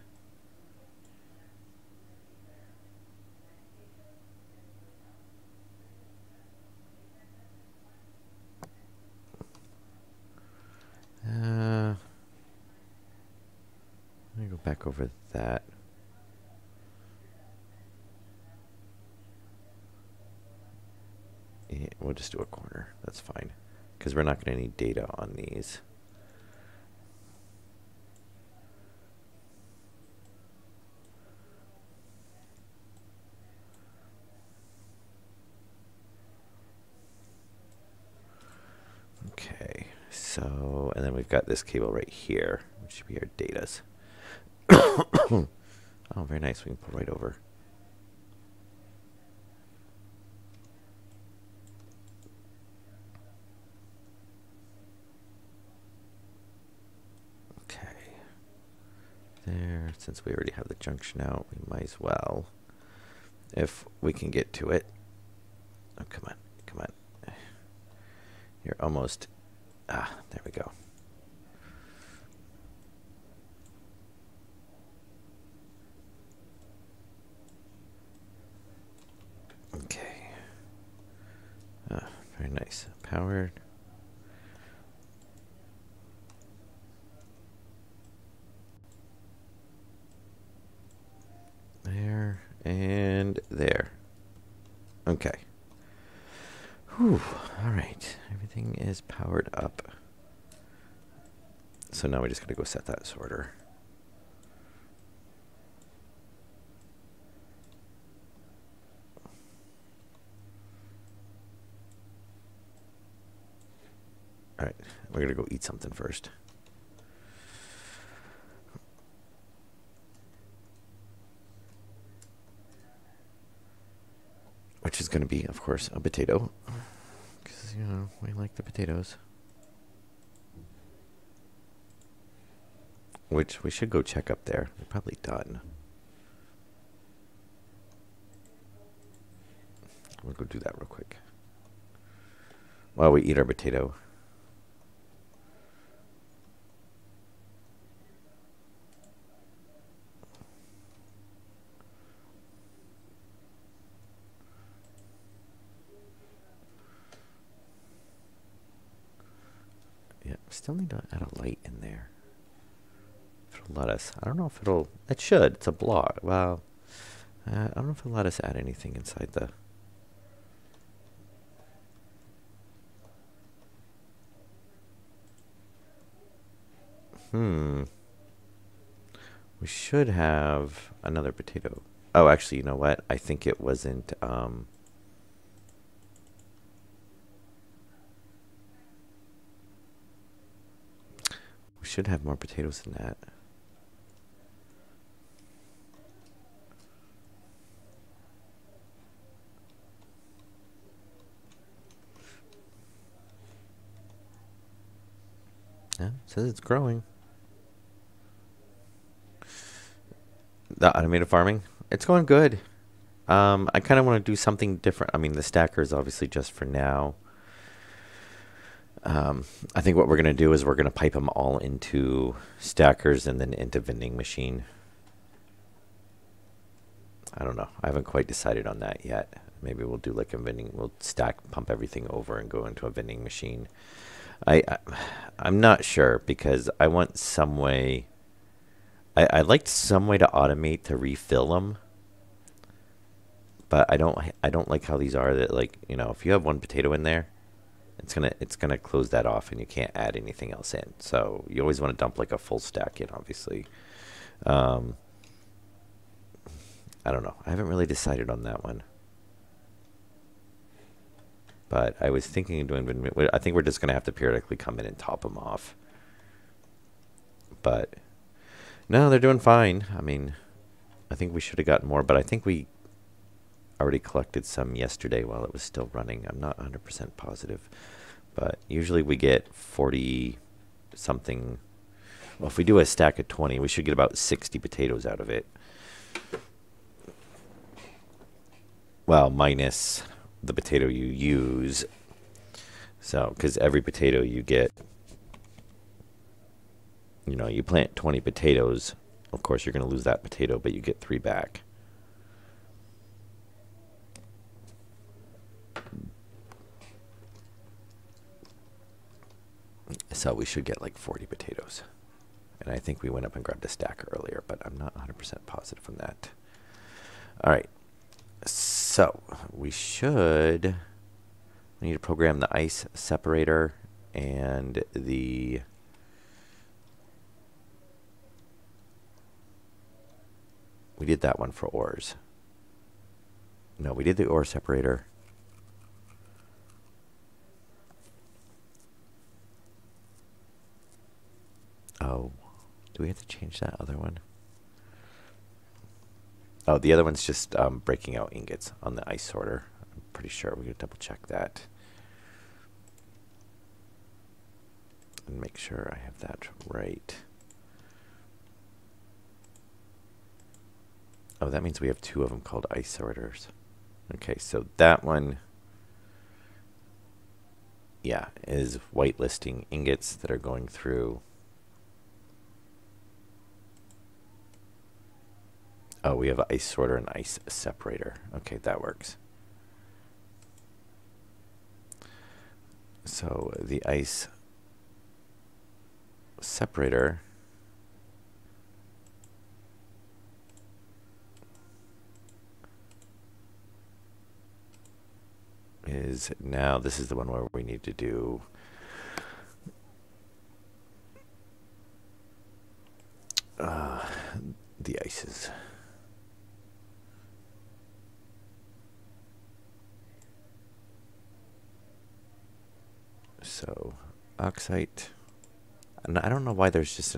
Let me go back over that. Yeah, we'll just do a corner. That's fine, because we're not going to need data on these. Okay, so, and then we've got this cable right here, which should be our datas. Oh, very nice. We can pull right over. Okay. There, since we already have the junction out, we might as well, if we can get to it. Oh, come on, come on. You're almost, there we go. Okay. Very nice. Powered. There and there. Okay. Whew. All right. Everything is powered up. So now we just gotta go set that sorter. All right. We're gonna go eat something first. Which is going to be, of course, a potato. Because, you know, we like the potatoes. Which we should go check up there. They're probably done. We'll go do that real quick. While we eat our potato. Yeah, still need to add a light in there. If it'll let us. I don't know if it'll. It should. It's a block. Well, I don't know if it'll let us add anything inside the. We should have another potato. Oh, actually, you know what? I think it wasn't. We should have more potatoes than that. Yeah, it says it's growing. The automated farming, it's going good. I kind of want to do something different. I mean, the stacker is obviously just for now. I think what we're going to do is we're going to pipe them all into stackers and then into vending machine. I don't know. I haven't quite decided on that yet. Maybe we'll do like a vending. We'll pump everything over and go into a vending machine. I'm not sure because I want some way. I'd like some way to automate to refill them. But I don't like how these are that, like, you know, if you have one potato in there, it's gonna close that off and you can't add anything else in. So you always want to dump like a full stack in, obviously. Um, I don't know. I haven't really decided on that one. But I was thinking of doing, I think we're just going to have to periodically come in and top them off. But no, they're doing fine. I mean, I think we should have gotten more, but I think we already collected some yesterday while it was still running. I'm not 100% positive. But usually we get 40 something. Well, if we do a stack of 20, we should get about 60 potatoes out of it. Well, minus the potato you use. So, because every potato you get, you know, you plant 20 potatoes. Of course, you're going to lose that potato, but you get 3 back. So we should get like 40 potatoes. And I think we went up and grabbed a stack earlier, but I'm not 100% positive on that. All right. So we need to program the ice separator and we did that one for ores. No, we did the ore separator. Oh, do we have to change that other one? Oh, the other one's just breaking out ingots on the ice sorter. I'm pretty sure. We're going to double check that. And make sure I have that right. Oh, that means we have 2 of them called ice sorters. Okay, so that one, yeah, is whitelisting ingots that are going through. Oh, we have an ice sorter and ice separator. Okay, that works. So the ice separator is now, this is the one where we need to do the ices. So oxite, and I don't know why there's just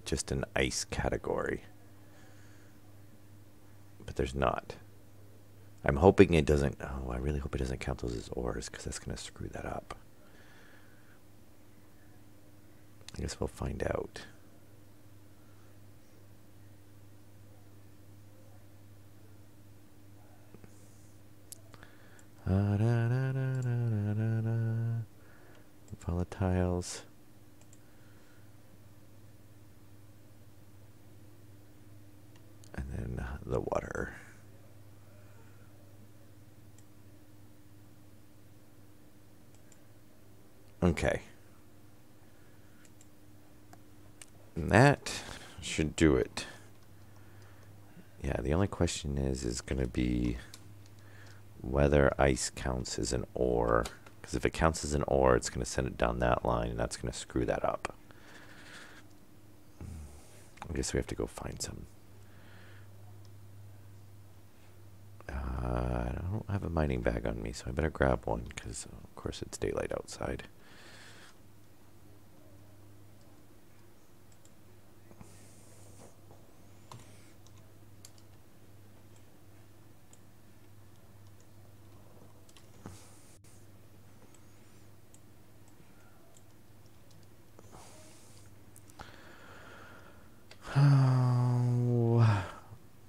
just an ice category, but there's not. I'm hoping it doesn't. Oh, I really hope it doesn't count those as ores, because that's going to screw that up. I guess we'll find out. Volatiles. And then the water. Okay. And that should do it. Yeah, the only question is going to be whether ice counts as an ore. Because if it counts as an ore, it's going to send it down that line, and that's going to screw that up. I guess we have to go find some. I don't have a mining bag on me, so I better grab one, because of course it's daylight outside.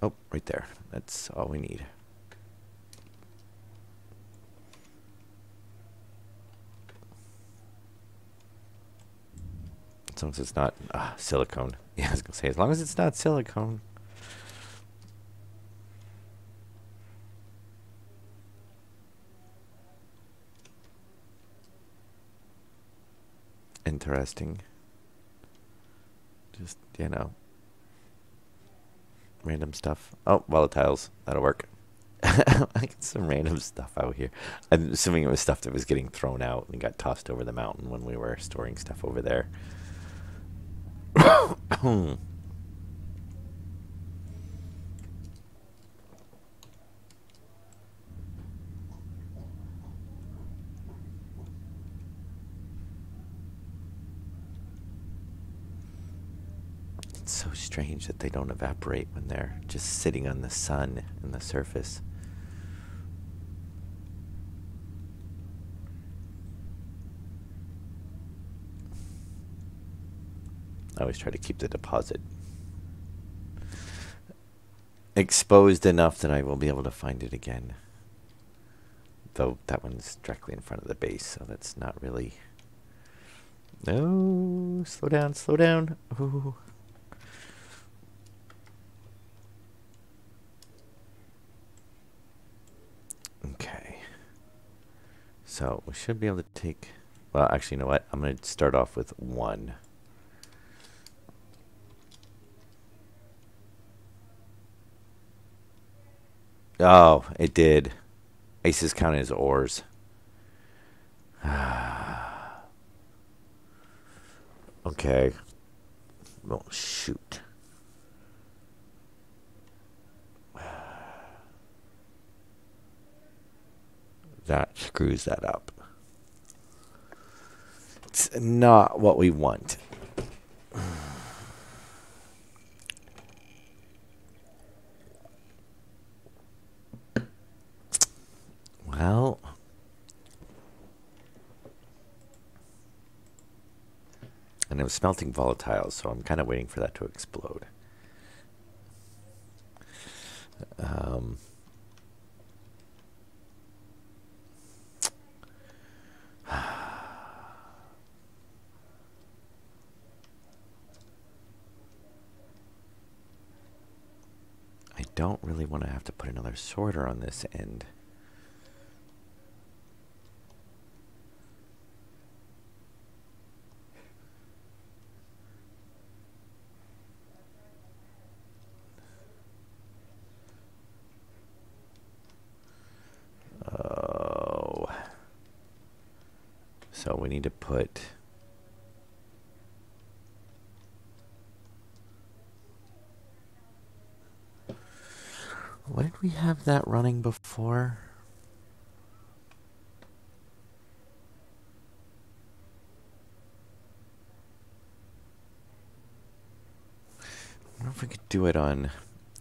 Oh, right there. That's all we need. As long as it's not silicone. Yeah, I was going to say, as long as it's not silicone. Interesting. Just, you know, random stuff. Oh, volatiles. That'll work. I get some random stuff out here. I'm assuming it was stuff that was getting thrown out and got tossed over the mountain when we were storing stuff over there. It's so strange that they don't evaporate when they're just sitting on the sun and the surface. I always try to keep the deposit exposed enough that I will be able to find it again. Though that one's directly in front of the base, so that's not really... No, slow down, slow down. Ooh. Okay. So we should be able to take... Well, actually, you know what? I'm going to start off with 1. Oh, it did. Aces count as ores. Okay. Well, shoot. That screws that up. It's not what we want. Well... And it was smelting volatiles, so I'm kind of waiting for that to explode. I don't really want to have to put another sorter on this end. Oh. So we need to put... What did we have that running before? I wonder if we could do it on...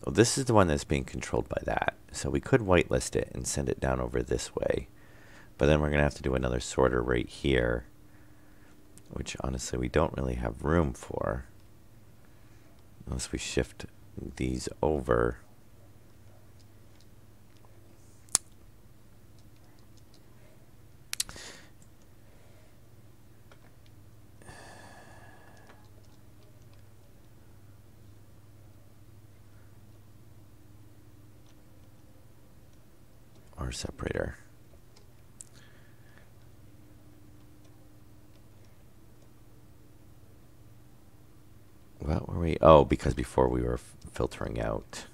Well, this is the one that's being controlled by that. So we could whitelist it and send it down over this way. But then we're going to have to do another sorter right here. Which, honestly, we don't really have room for. Unless we shift these over. Or separator. What were we? Oh, because before we were filtering out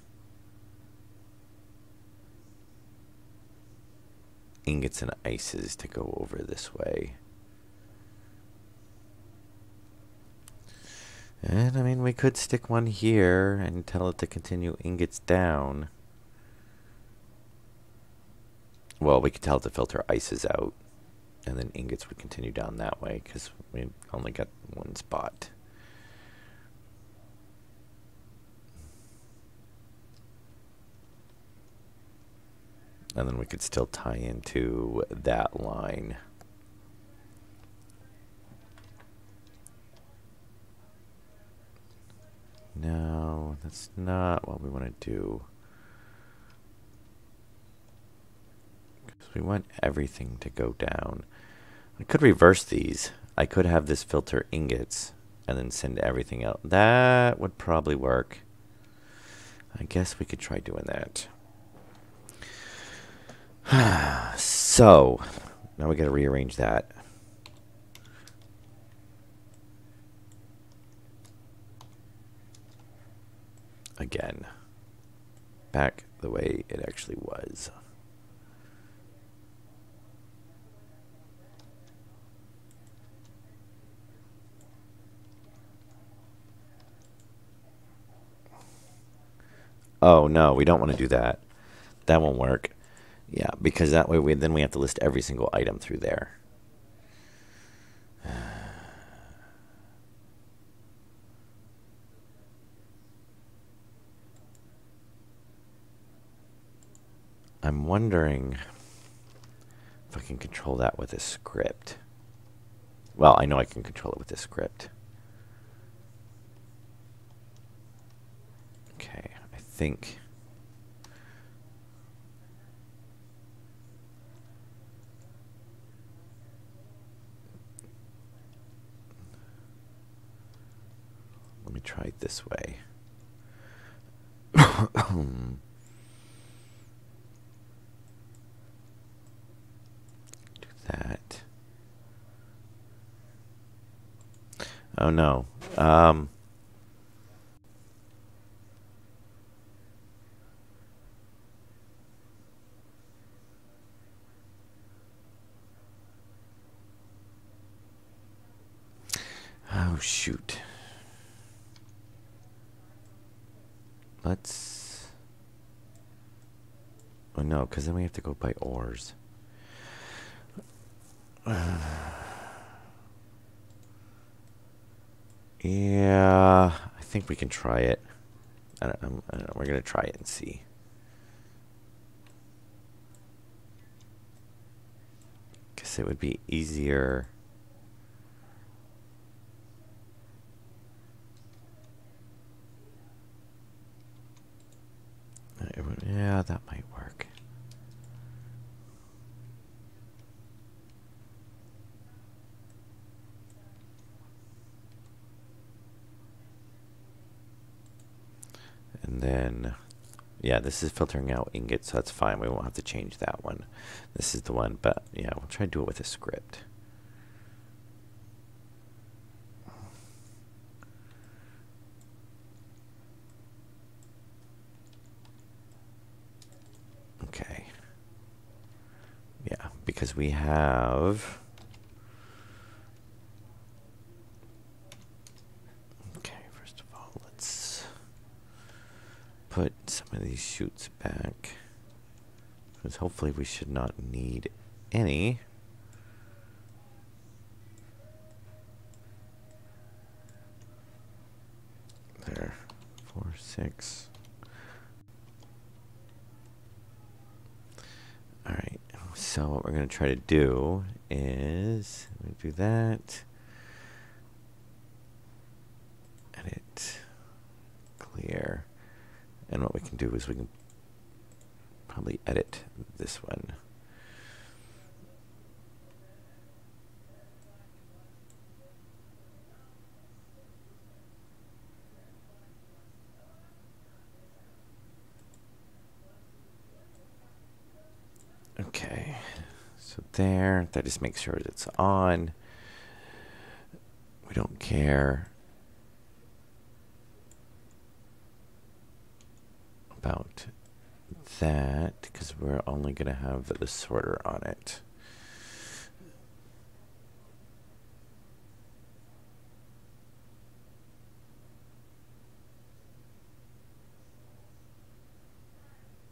ingots and ices to go over this way. And I mean, we could stick one here and tell it to continue ingots down. Well, we could tell it to filter ices out, and then ingots would continue down that way because we only got one spot. And then we could still tie into that line. No, that's not what we want to do. Because we want everything to go down. I could reverse these. I could have this filter ingots and then send everything out. That would probably work. I guess we could try doing that. So, now we got to rearrange that. Again. Back the way it actually was. Oh no, we don't want to do that. That won't work. Yeah, because that way then we have to list every single item through there. I'm wondering if I can control that with a script. Well, I know I can control it with a script. Okay, I think. Let me try it this way. Do that. Oh no. Oh shoot. Let's. Oh no, because then we have to go by ores. Yeah, I think we can try it. I don't know, we're gonna try it and see. Guess it would be easier. Yeah, that might work. And then, yeah, this is filtering out ingots, so that's fine. We won't have to change that one. This is the one, but yeah, we'll try to do it with a script. Okay. Yeah, because we have. Okay, first of all, let's put some of these chutes back. Because hopefully we should not need any. There. 4, 6. Alright, so what we're going to try to do is do that. Edit. Clear. And what we can do is we can probably edit this one. Okay, so there, that just makes sure it's on. We don't care about that because we're only going to have the sorter on it.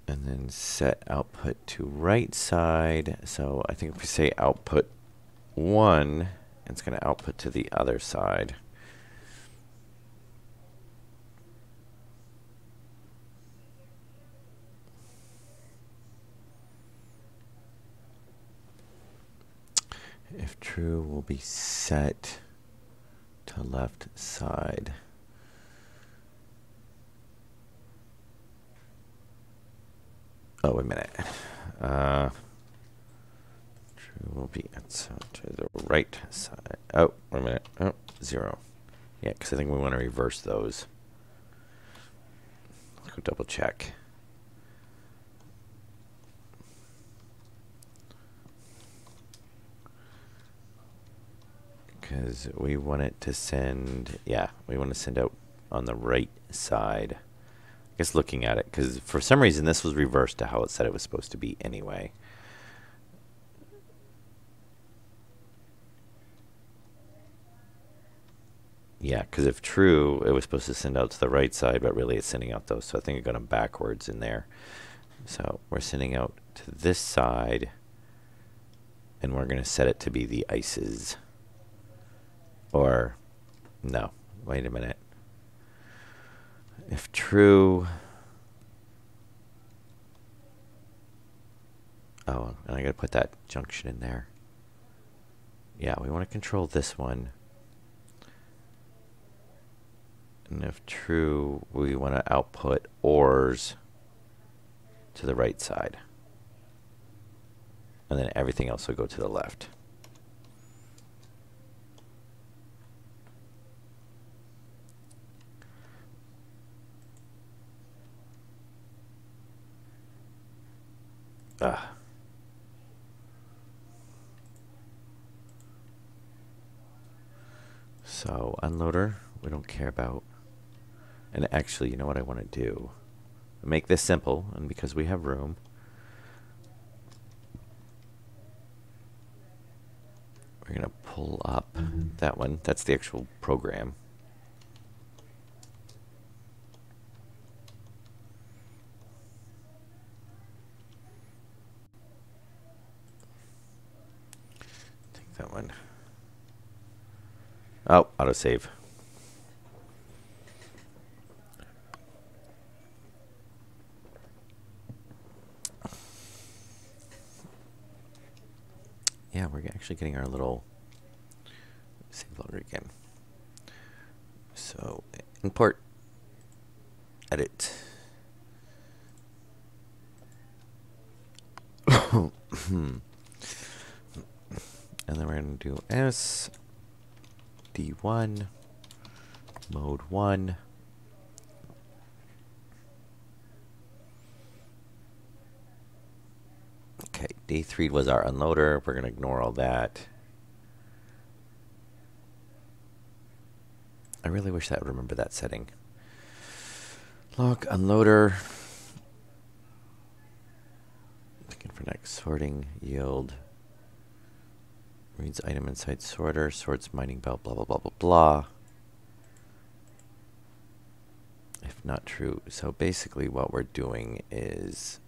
And then set output to right side. So I think if we say output 1, it's going to output to the other side. If true, will be set to left side. Oh, wait a minute. True will be to the right side. Oh, wait a minute. Oh, 0. Yeah, because I think we want to reverse those. Let's go double check. Because we want it to send, yeah, we want to send out on the right side guess looking at it, because for some reason this was reversed to how it said it was supposed to be anyway. Yeah, because if true, it was supposed to send out to the right side, but really it's sending out those. So I think I got them backwards in there. So we're sending out to this side, and we're going to set it to be the ices. Or, no, wait a minute. If true... Oh, and I got to put that junction in there. Yeah, we want to control this one. And if true, we want to output ors to the right side. And then everything else will go to the left. Ugh. So unloader, we don't care about. And actually, you know what I want to do? Make this simple, and because we have room, we're going to pull up that one. That's the actual program. Take that one. Oh, autosave. Yeah, we're actually getting our little save logger again. So import, edit. And then we're going to do SD1, mode 1. Okay, D3 was our unloader. We're going to ignore all that. I really wish I would remember that setting. Log unloader. Looking for next sorting, yield. Reads item inside sorter, sorts mining belt, blah, blah, blah, blah, blah. If not true. So basically what we're doing is...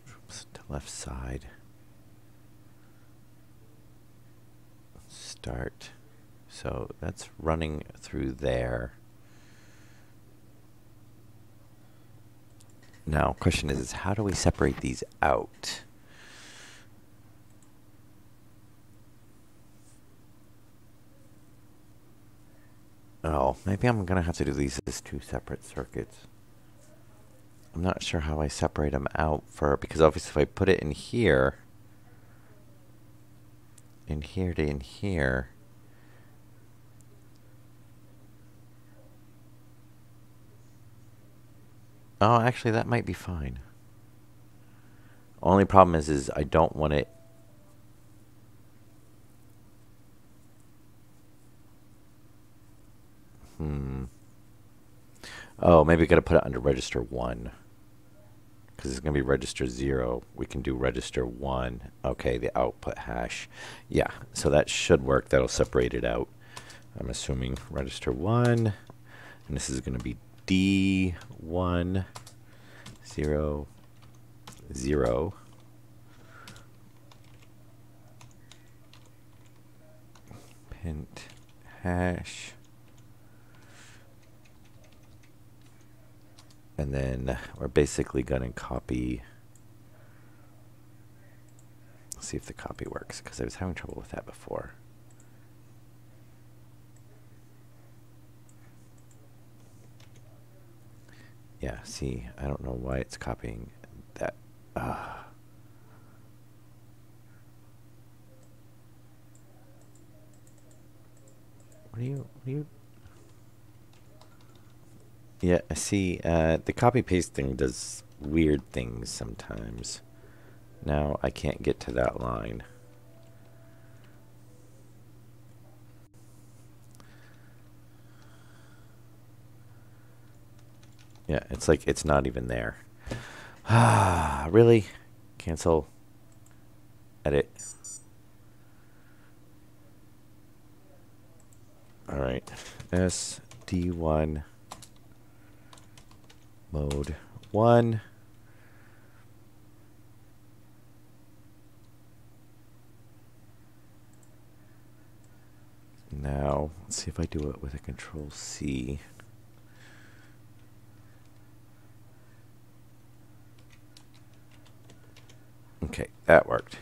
Oops, to left side. Start. So that's running through there. Now, question is how do we separate these out? Oh, maybe I'm going to have to do these as two separate circuits. I'm not sure how I separate them out because obviously if I put it in here to in here, oh, actually that might be fine. Only problem is I don't want it. Oh, maybe we got to put it under register 1. Because it's going to be register 0. We can do register 1. Okay, the output hash. Yeah, so that should work. That'll separate it out. I'm assuming register 1. And this is going to be D1, 0, 0. Pint hash. And then we're basically going to copy. Let's see if the copy works, because I was having trouble with that before. Yeah, see, I don't know why it's copying that. What are you? Yeah, I see, the copy paste thing does weird things sometimes. Now I can't get to that line. Yeah, it's like it's not even there. Ah, really? Cancel. Edit. All right. SD1 mode 1. Now, let's see if I do it with a Control C. Okay, that worked.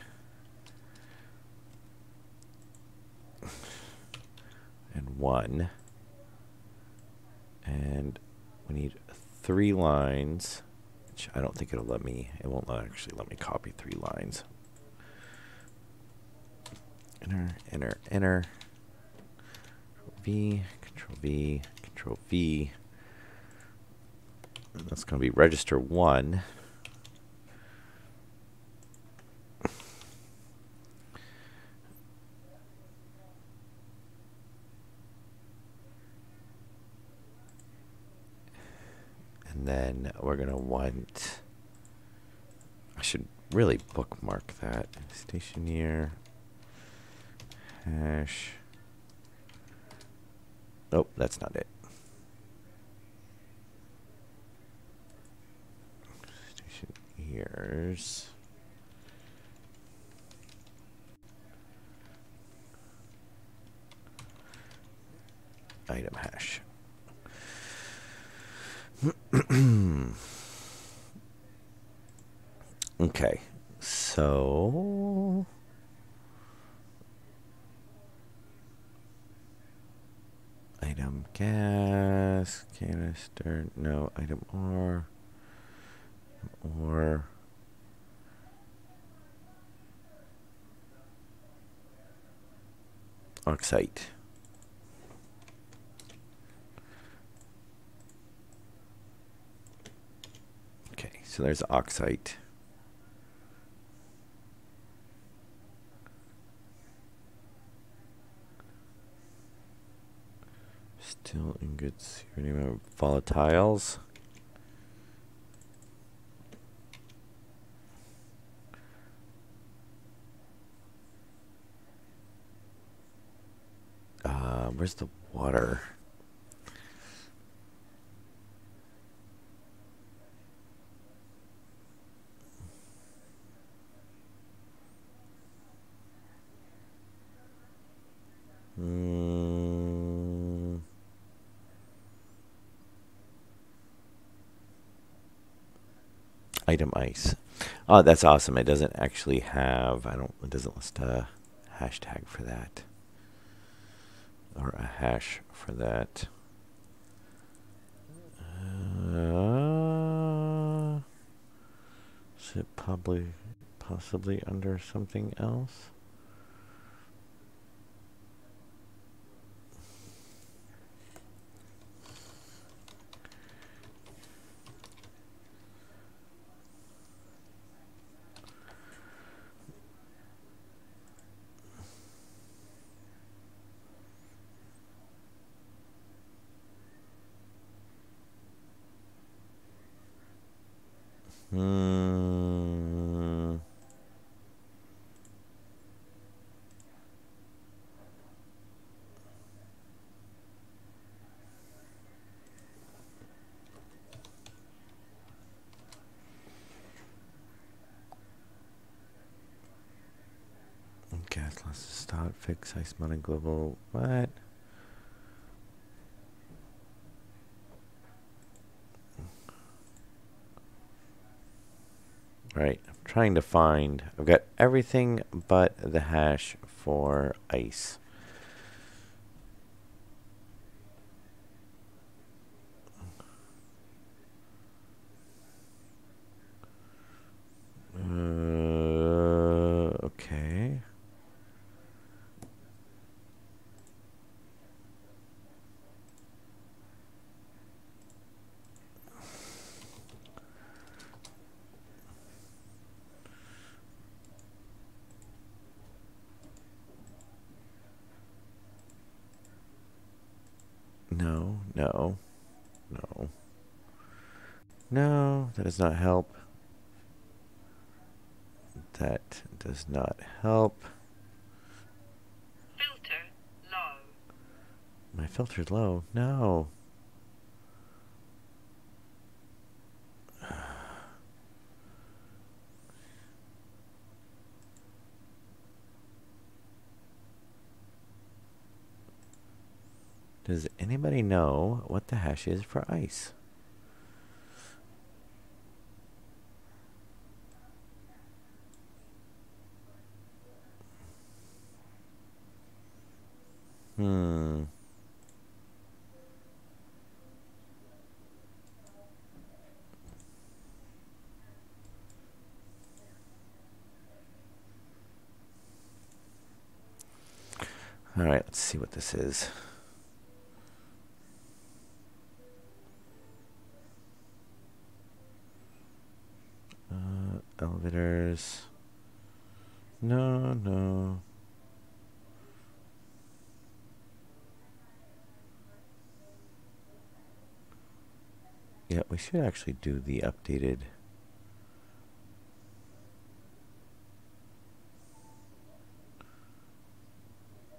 And 1. And we need 3 lines, which I don't think it'll let me. It won't actually let me copy 3 lines. Enter, enter, enter. V, Control V, Control V. And that's going to be register 1. And then we're going to want, I should really bookmark that. Stationeer hash. Nope, that's not it. Stationeers. Item hash. Okay, so item gas canister. No, item ore. Or oxide. Okay, so there's oxide. Still in good volatiles. Where's the water? Item ice. Oh, that's awesome. It doesn't actually have, it doesn't list a hashtag for that. Or a hash for that. Is it possibly under something else? Gas loss start, fix, ice mountain global, what? Alright, I'm trying to find, I've got everything but the hash for ice. Okay. No. No, that does not help. That does not help.
Filter low.
My filter's low. No. Does anybody know what the hash is for ice? Hmm. All right, let's see what this is. Elevators. No, no. Yeah, we should actually do the updated.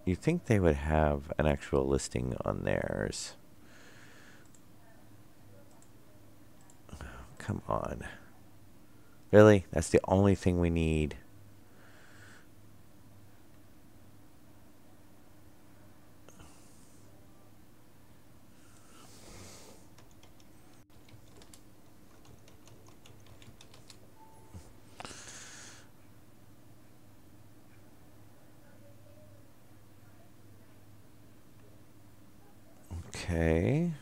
You think they would have an actual listing on theirs? Come on. Really? That's the only thing we need. Okay.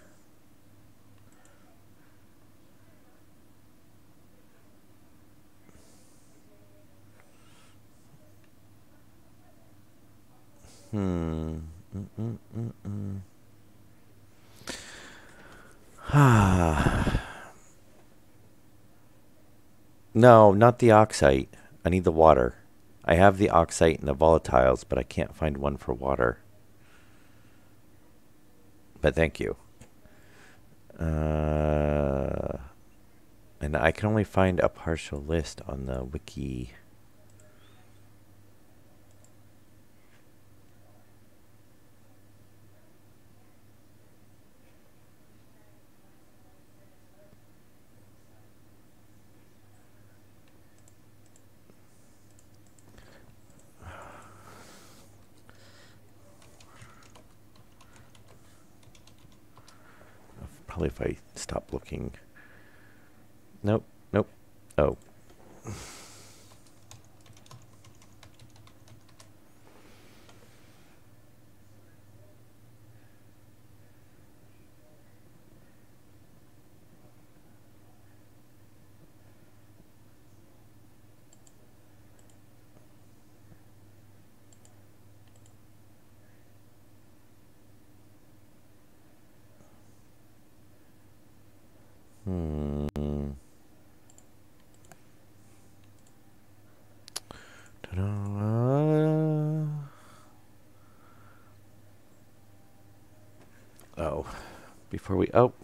Hmm. No, not the oxite. I need the water. I have the oxite and the volatiles, but I can't find one for water. But thank you. And I can only find a partial list on the wiki. Probably if I stop looking. Nope, nope. Oh. Hmm. Oh. Before we... Oh.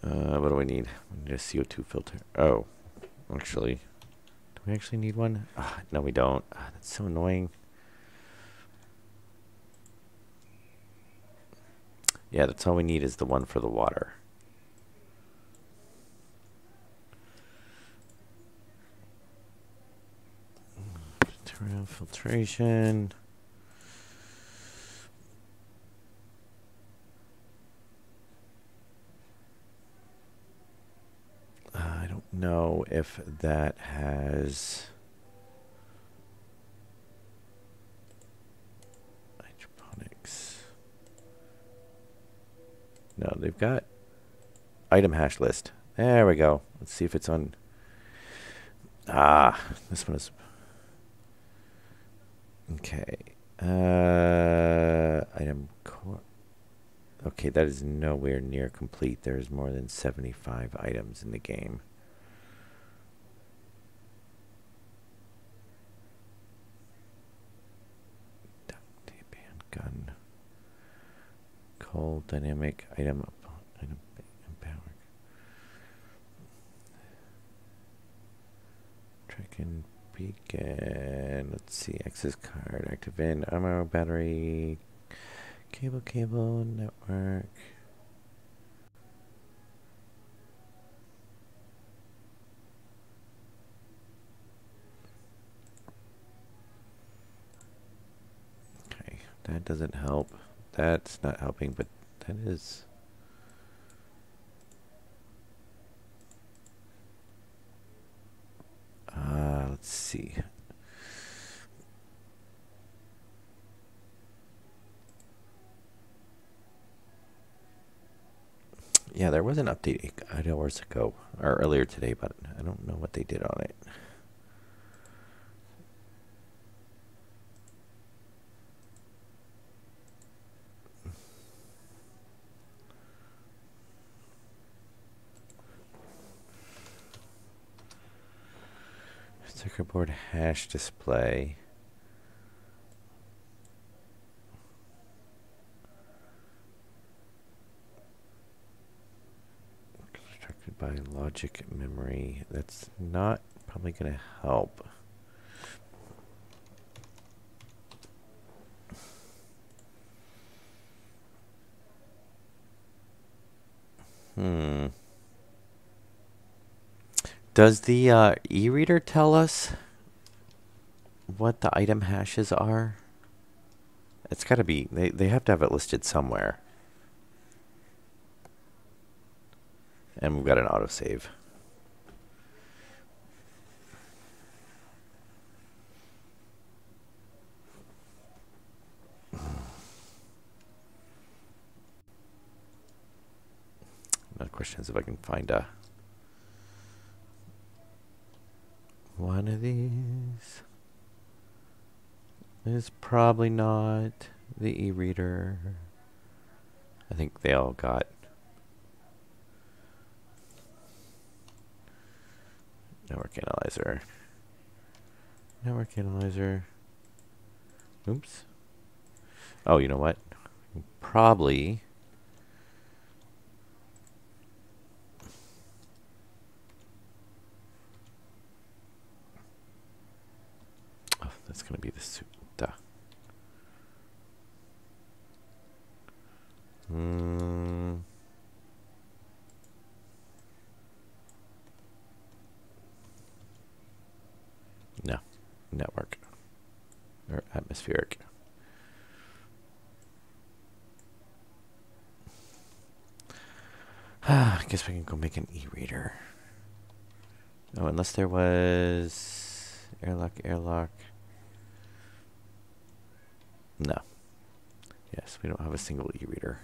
What do we need? We need a CO2 filter. Oh. Actually. Do we actually need one? No, we don't. That's so annoying. Yeah, that's all we need is the one for the water. Filtration. I don't know if that has hydroponics. No, they've got item hash list. There we go. Let's see if it's on. This one is. Okay. Item core. Okay, that is nowhere near complete. There's more than 75 items in the game. Duct tape gun. Cold dynamic item. Item power. Tracking beacon. Let's see. Access card. Active in. Ammo. Battery. Cable. Network. Okay. That doesn't help. That's not helping, but that is... let's see. Yeah, there was an update hours ago, or earlier today, but I don't know what they did on it. Circuit board hash display. Constructed by logic memory. That's not probably going to help. Does the e-reader tell us what the item hashes are? It's got to be, they have to have it listed somewhere. And we've got an autosave. Another question is if I can find one of these. It's probably not the e-reader. I think they all got network analyzer. Network analyzer. Oops. Oh, you know what? Probably. Oh, that's going to be the suit. No. Network. Or atmospheric. I guess we can go make an e-reader. Oh, unless there was airlock. No. Yes, we don't have a single e-reader.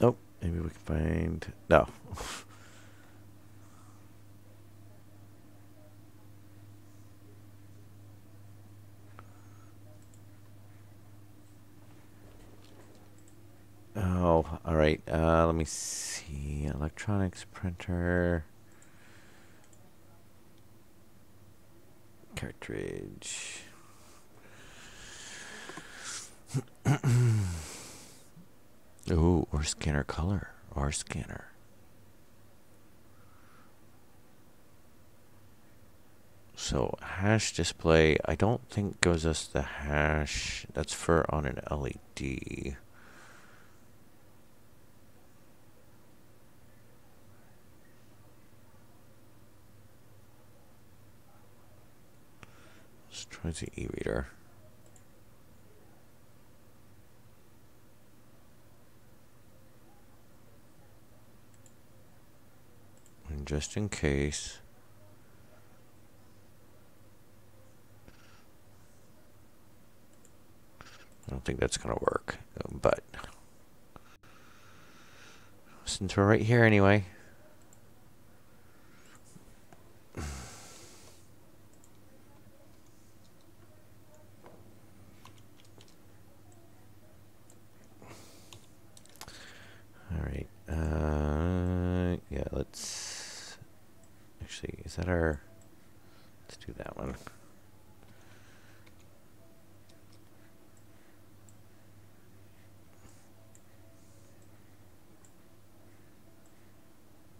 Oh, maybe we can find... No. Oh, all right. Let me see. Electronics printer. Cartridge. Ooh, or scanner color. Or scanner. So hash display, I don't think goes us the hash. That's for on an LED. Let's try the e-reader. just in case. I don't think that's going to work, but since we're right here anyway. All right. Yeah, let's actually, is that our, let's do that one.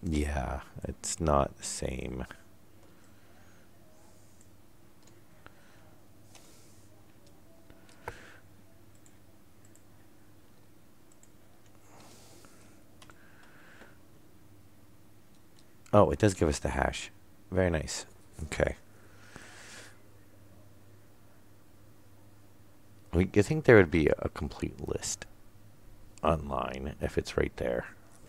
Yeah, it's not the same. Oh, it does give us the hash. Very nice. Okay. You think there would be a complete list online if it's right there,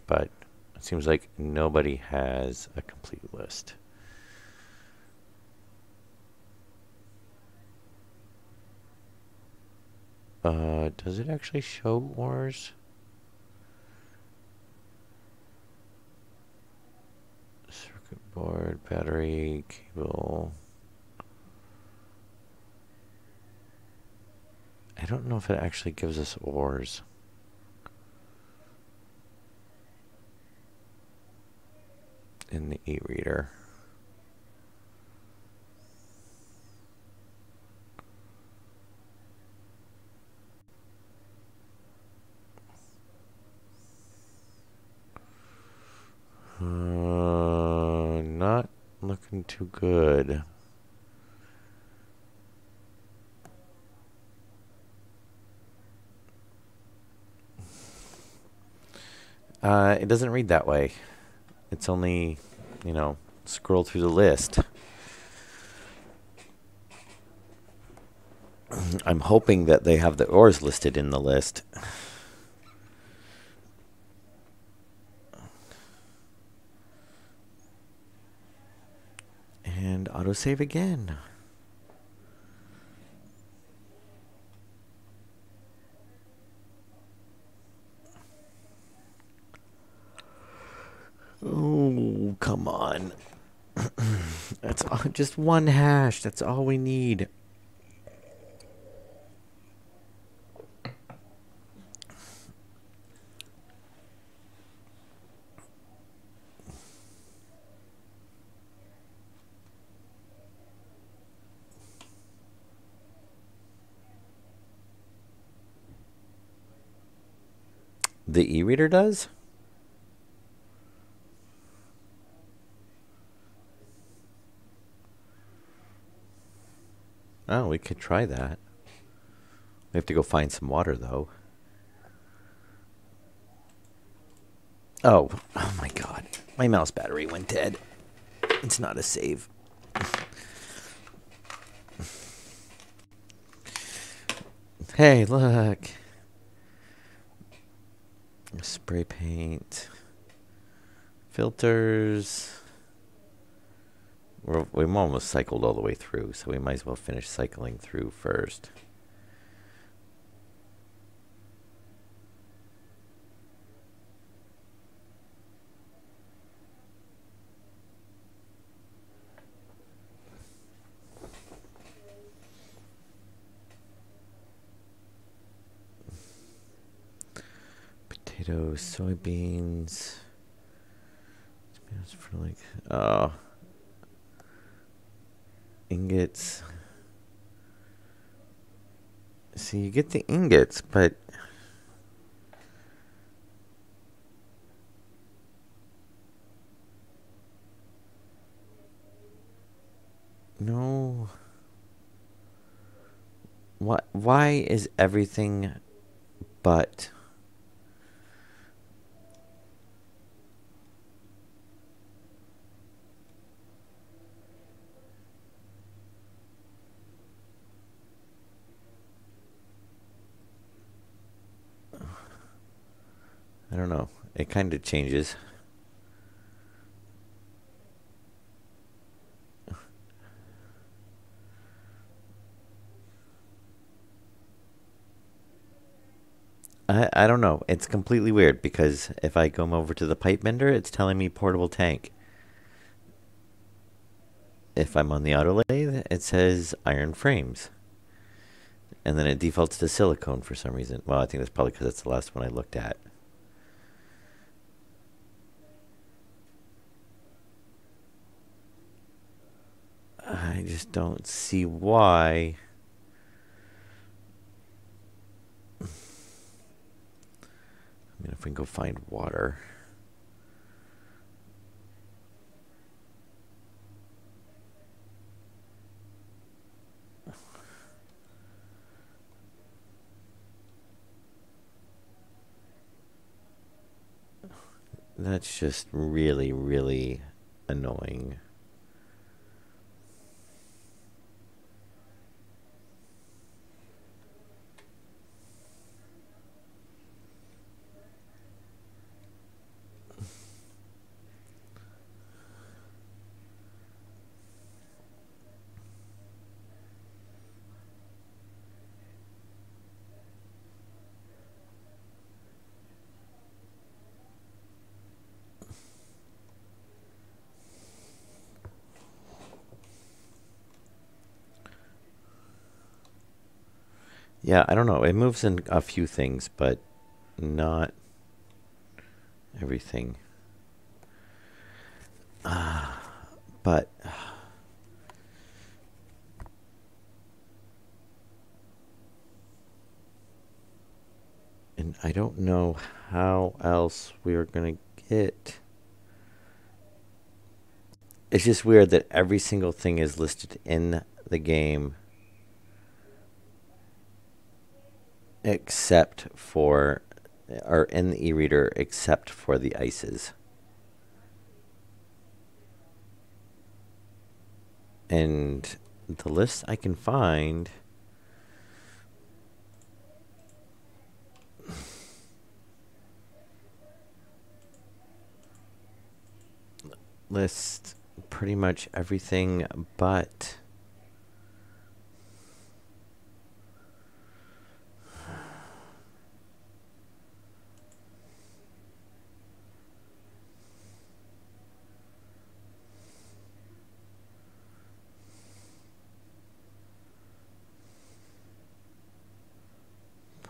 but it seems like nobody has a complete list. Does it actually show ores? Circuit board, battery, cable. I don't know if it actually gives us ores. In the e-reader. Not looking too good. It doesn't read that way. It's only, scroll through the list. I'm hoping that they have the ores listed in the list. And autosave again. Oh, come on. That's just one hash. That's all we need. The e-reader does? Oh, we could try that. We have to go find some water, though. Oh my god. My mouse battery went dead. It's not a save. Hey, look. Spray paint. Filters. We've almost cycled all the way through, so we might as well finish cycling through first. Potatoes, soybeans. For like, ingots. See, you get the ingots, but no. What? Why is everything but? I don't know. It kind of changes. I don't know. It's completely weird because if I come over to the pipe bender, it's telling me portable tank. If I'm on the auto lathe, it says iron frames. And then it defaults to silicone for some reason. Well, I think that's probably because that's the last one I looked at. I just don't see why. I mean, if we can go find water. That's just really, really annoying. Yeah, I don't know. It moves in a few things, but not everything. But and I don't know how else we're gonna get. It's just weird that every single thing is listed in the game except for, or in the e-reader except for the ices. And the list I can find lists pretty much everything but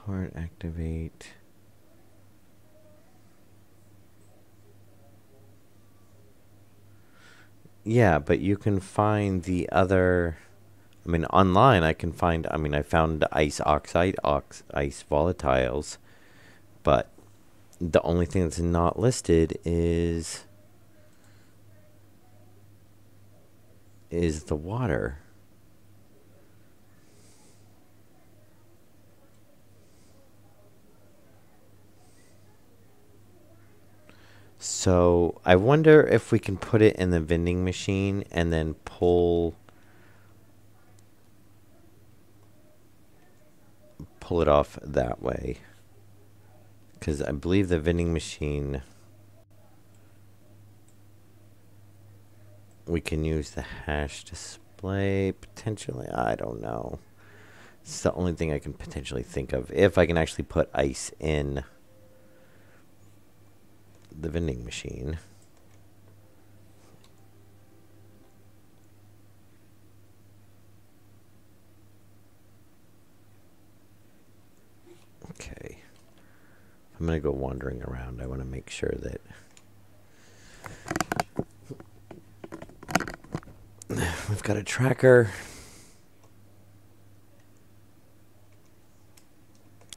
port activate. Yeah, but you can find the other. I mean, online I can find. I mean, I found ice oxide, ice volatiles, but the only thing that's not listed is the water. So I wonder if we can put it in the vending machine and then pull it off that way. Because I believe the vending machine, we can use the hash display potentially. I don't know. It's the only thing I can potentially think of. If I can actually put ice in the vending machine. Okay. I'm going to go wandering around. I want to make sure that we've got a tracker.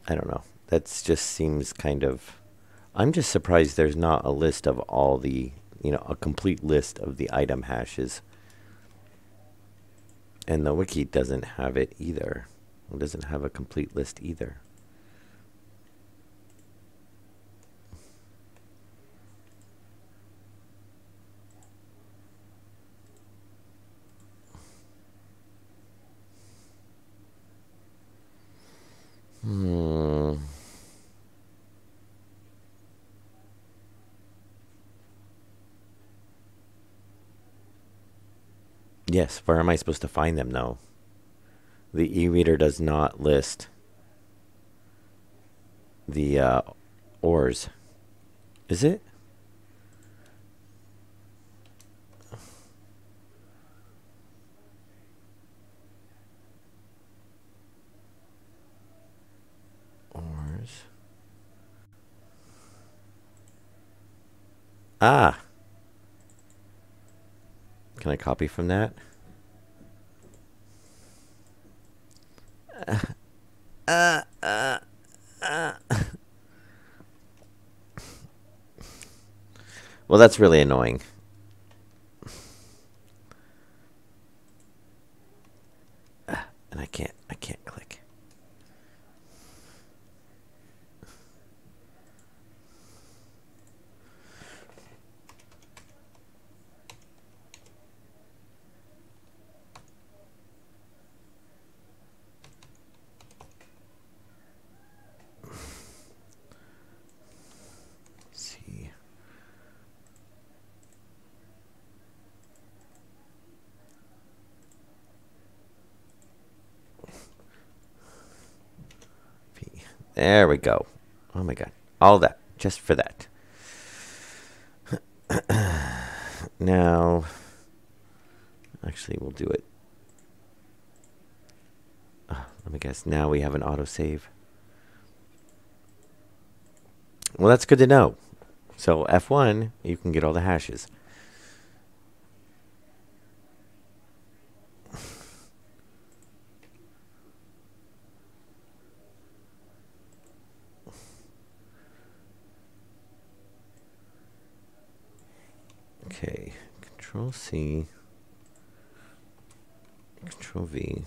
I don't know. That just seems kind of... I'm just surprised there's not a list of all the, a complete list of the item hashes. And the wiki doesn't have it either. It doesn't have a complete list either. Yes, where am I supposed to find them, though? The e-reader does not list. the ores. Is it? Ores. Ah. Can I copy from that? Well, that's really annoying. And I can't click. See. P. There we go. Oh my god. All that. Just for that. Now, actually, we'll do it. Let me guess. Now we have an autosave. Well, that's good to know. So F1, you can get all the hashes. Okay, Control C, Control V,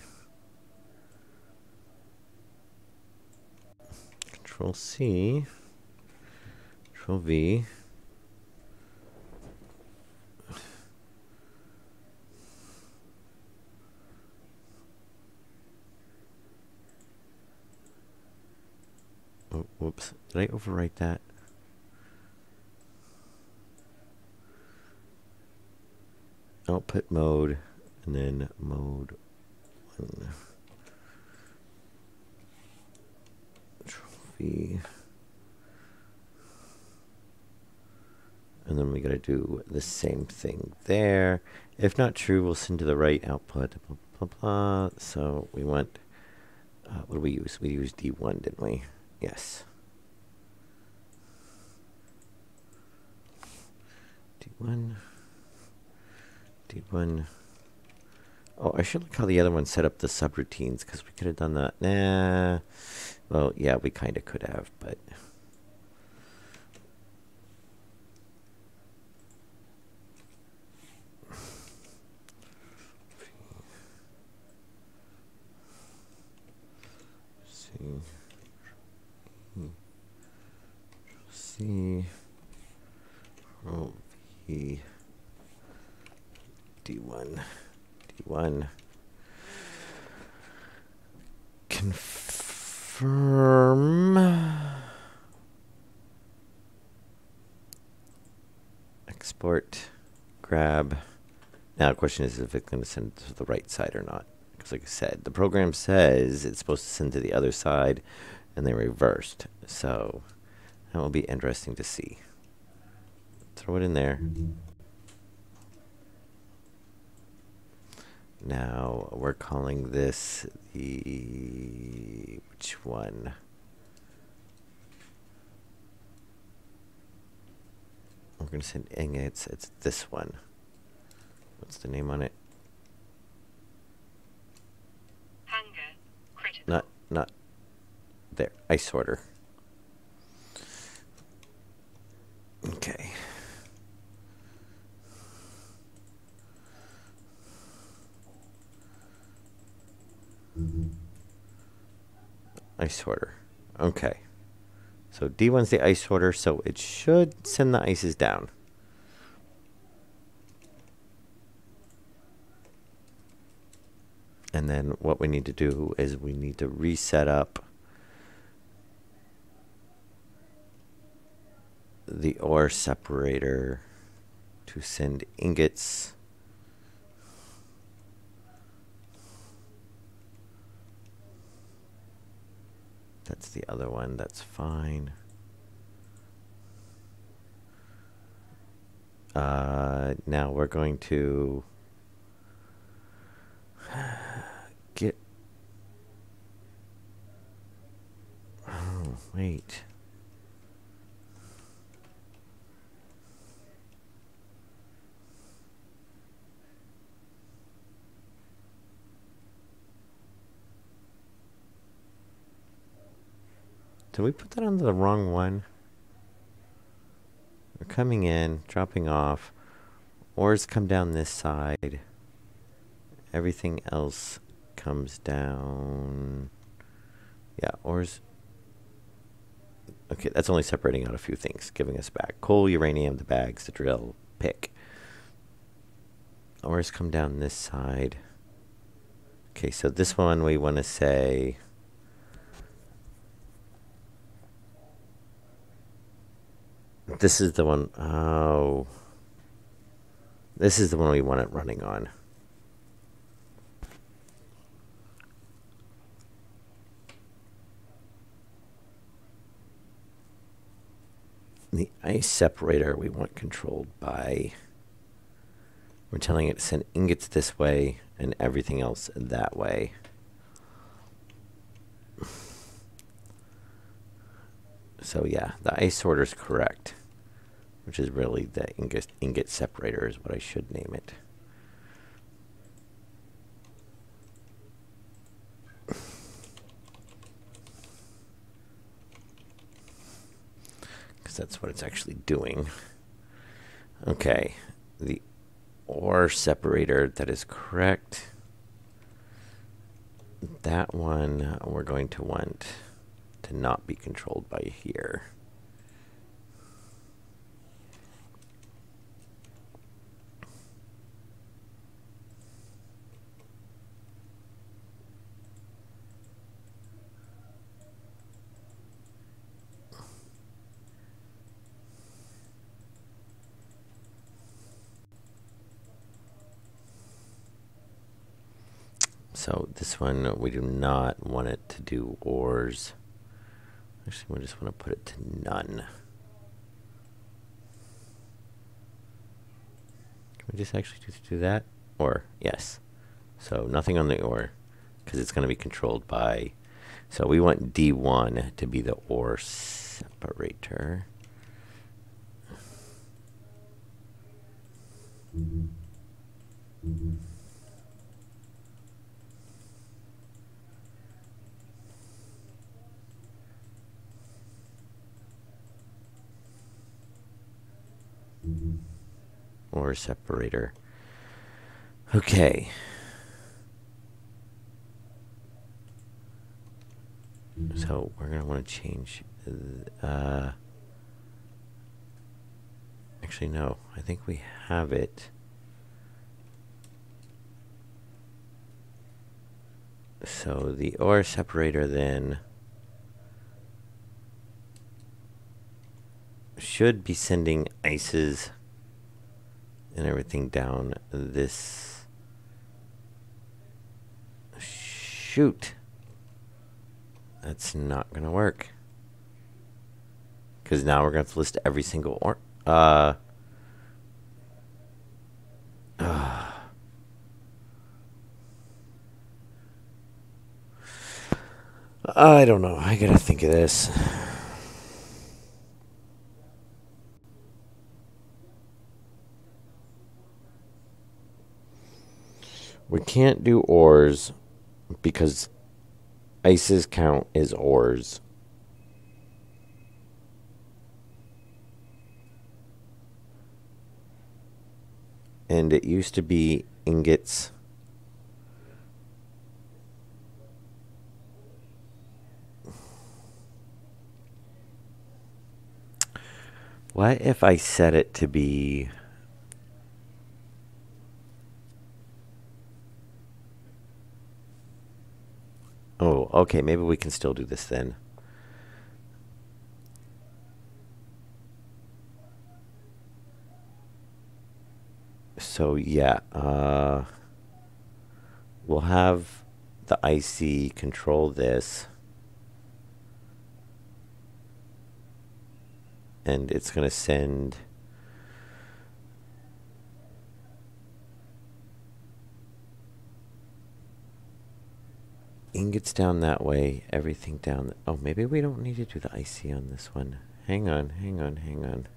Control C, Control V. Oh, whoops. Did I overwrite that? Output mode, and then mode 1. Control V. And then we gotta do the same thing there. If not true, we'll send to the right output. Blah, blah, blah. So we want, what do we use? We used D1, didn't we? Yes. D1. D1. Oh, I should look how the other one set up the subroutines, because we could have done that. Nah. Well, yeah, we kind of could have, but... C, Control V, D1, D1. Confirm. Export, grab. Now the question is if it's going to send to the right side or not. Because like I said, the program says it's supposed to send to the other side, and they reversed. So that will be interesting to see. Throw it in there. Now we're calling this the... which one? We're going to send ingots. It's this one. What's the name on it?
Hunger. Critical.
Not there. Ice sorter. Okay. Ice sorter. Okay. So D1's the ice sorter, so it should send the ices down. And then what we need to do is we need to reset up the ore separator to send ingots. that's the other one, that's fine. Now we're going to get... Oh, wait. Did we put that on the wrong one? We're coming in, dropping off. Ores come down this side. Everything else comes down. Yeah, ores. Okay, that's only separating out a few things, giving us back coal, uranium, the bags, the drill, pick. Ores come down this side. Okay, so this one we want to say... This is the one... Oh. This is the one we want it running on. The ice separator we want controlled by... We're telling it to send ingots this way and everything else that way. So yeah, the ice sorter is correct, which is really the ingot separator is what I should name it. Because that's what it's actually doing. Okay, the ore separator, that is correct. That one we're going to want to not be controlled by here. So this one, we do not want it to do ores. Actually, we just want to put it to none. Can we just actually just do that? Or, yes. So nothing on the ore, because it's going to be controlled by... So we want D1 to be the ore separator. Ore separator. Okay. So we're going to want to change... actually, no. I think we have it. So the ore separator then should be sending ices and everything down this... Shoot. That's not going to work. Because now we're going to have to list every single ore. I don't know. I gotta think of this. We can't do ores because ices count as ores. And it used to be ingots. What if I set it to be... Oh, okay, maybe we can still do this then. So yeah, we'll have the IC control this. and it's going to send ingots down that way, everything down. Oh, maybe we don't need to do the IC on this one. Hang on.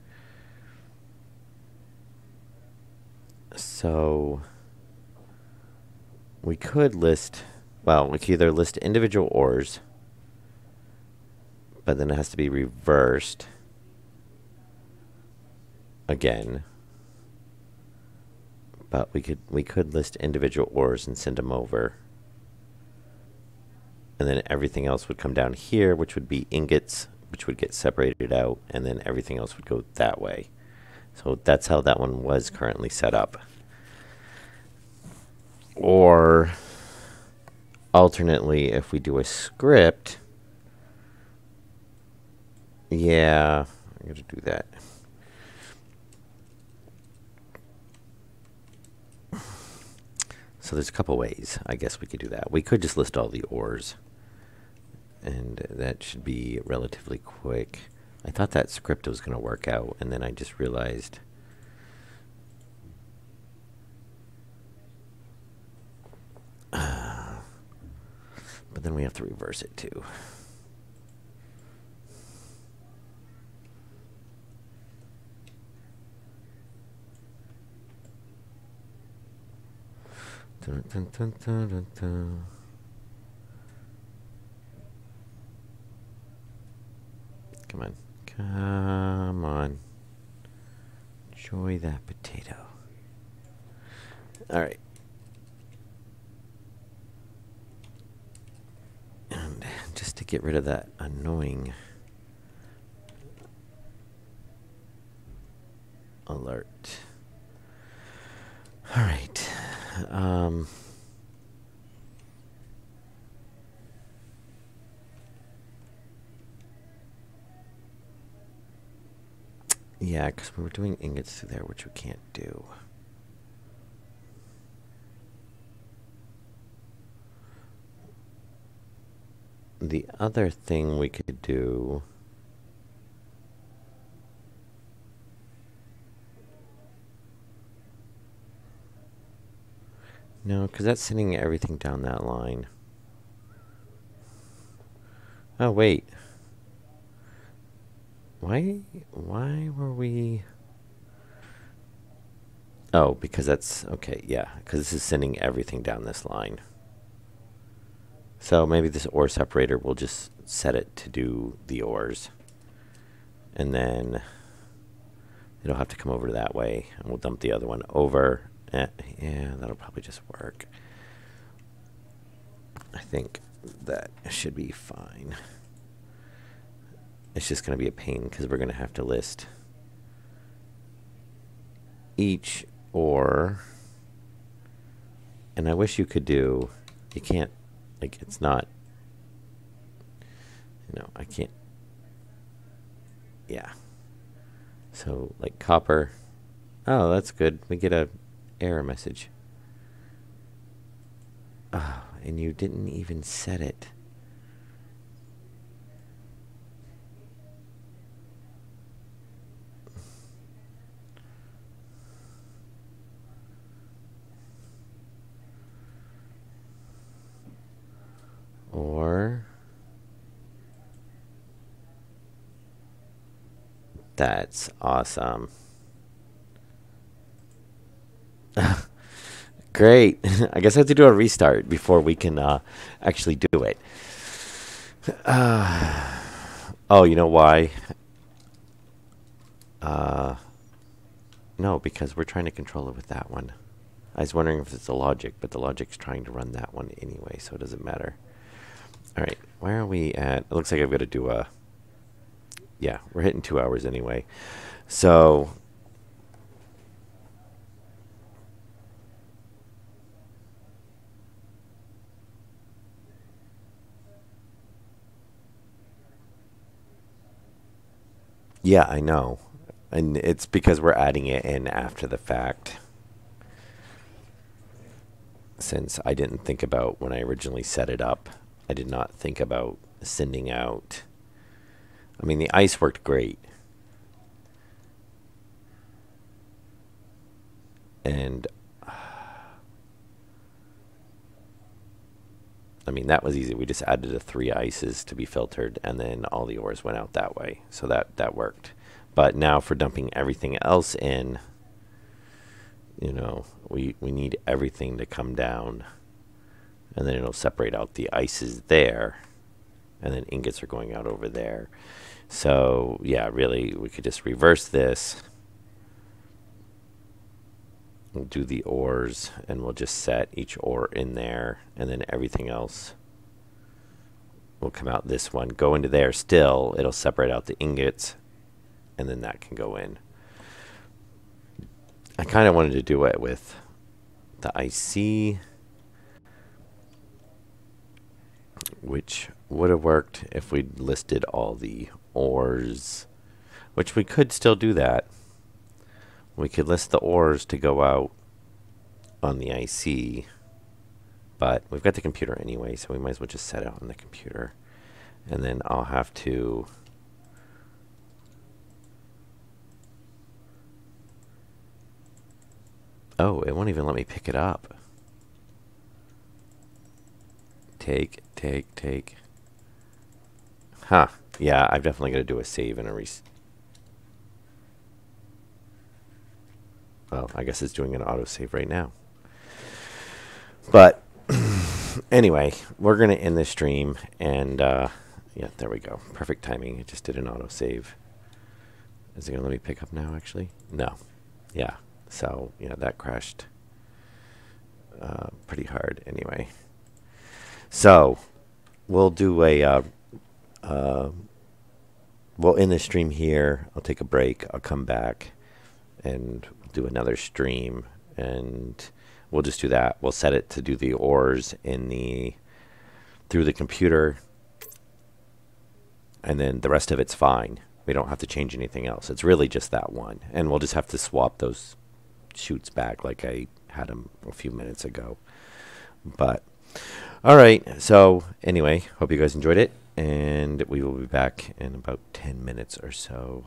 So we could list, well, we could either list individual ores, but then it has to be reversed again. But we could list individual ores and send them over. And then everything else would come down here, which would be ingots, which would get separated out, and then everything else would go that way. So that's how that one was currently set up. Or alternately, if we do a script, yeah, I'm going to do that. So there's a couple ways I guess we could do that. We could just list all the ores, and that should be relatively quick. I thought that script was going to work out, and then I just realized but then we have to reverse it too. Dun, dun, dun, dun, dun, dun. Come on. Enjoy that potato. All right. And just to get rid of that annoying alert. All right. Yeah, because we were doing ingots through there, which we can't do. The other thing we could do... No, because that's sending everything down that line. Oh, wait. Why were we... Oh, because that's... Okay, yeah. Because this is sending everything down this line. So maybe this ore separator will just set it to do the ores. And then it'll have to come over that way. And we'll dump the other one over. Yeah, that'll probably just work. I think that should be fine. It's just going to be a pain because we're going to have to list each ore. And I wish you could do... You can't... Like, it's not... You know, I can't... Yeah. So, like, copper... Oh, that's good. We get a error message. Oh, and you didn't even set it. Or... That's awesome. Great. I guess I have to do a restart before we can actually do it. Oh, you know why? No, because we're trying to control it with that one. I was wondering if it's the logic, but the logic's trying to run that one anyway, so it doesn't matter. All right, where are we at? It looks like I've got to do a... Yeah, we're hitting 2 hours anyway. So... Yeah, I know. And it's because we're adding it in after the fact. Since I didn't think about when I originally set it up. I did not think about sending out... I mean, the ice worked great. And I mean, that was easy. We just added the 3 ices to be filtered, and then all the ores went out that way. So that worked. But now for dumping everything else in, you know, we need everything to come down, and then it'll separate out the ices there, and then ingots are going out over there. So yeah, really, we could just reverse this. We'll do the ores, and we'll just set each ore in there, and then everything else will come out this one. Go into there still. It'll separate out the ingots, and then that can go in. I kind of wanted to do it with the IC, which would have worked if we'd listed all the ores, which we could still do that. We could list the ores to go out on the IC, but we've got the computer anyway, so we might as well just set it on the computer. And then I'll have to oh, it won't even let me pick it up. Take. Huh. Yeah, I've definitely got to do a save and a well, I guess it's doing an autosave right now. But anyway, we're going to end this stream, and yeah, there we go. Perfect timing. It just did an autosave. Is it going to let me pick up now, actually? No. Yeah. So, yeah, that crashed pretty hard anyway. So, we'll do we'll end the stream here. I'll take a break. I'll come back and do another stream, and we'll just do that. We'll set it to do the ores through the computer, and then the rest of it's fine. We don't have to change anything else. It's really just that one, and we'll just have to swap those chutes back like I had them a few minutes ago. But all right, so anyway, hope you guys enjoyed it, and we will be back in about 10 minutes or so.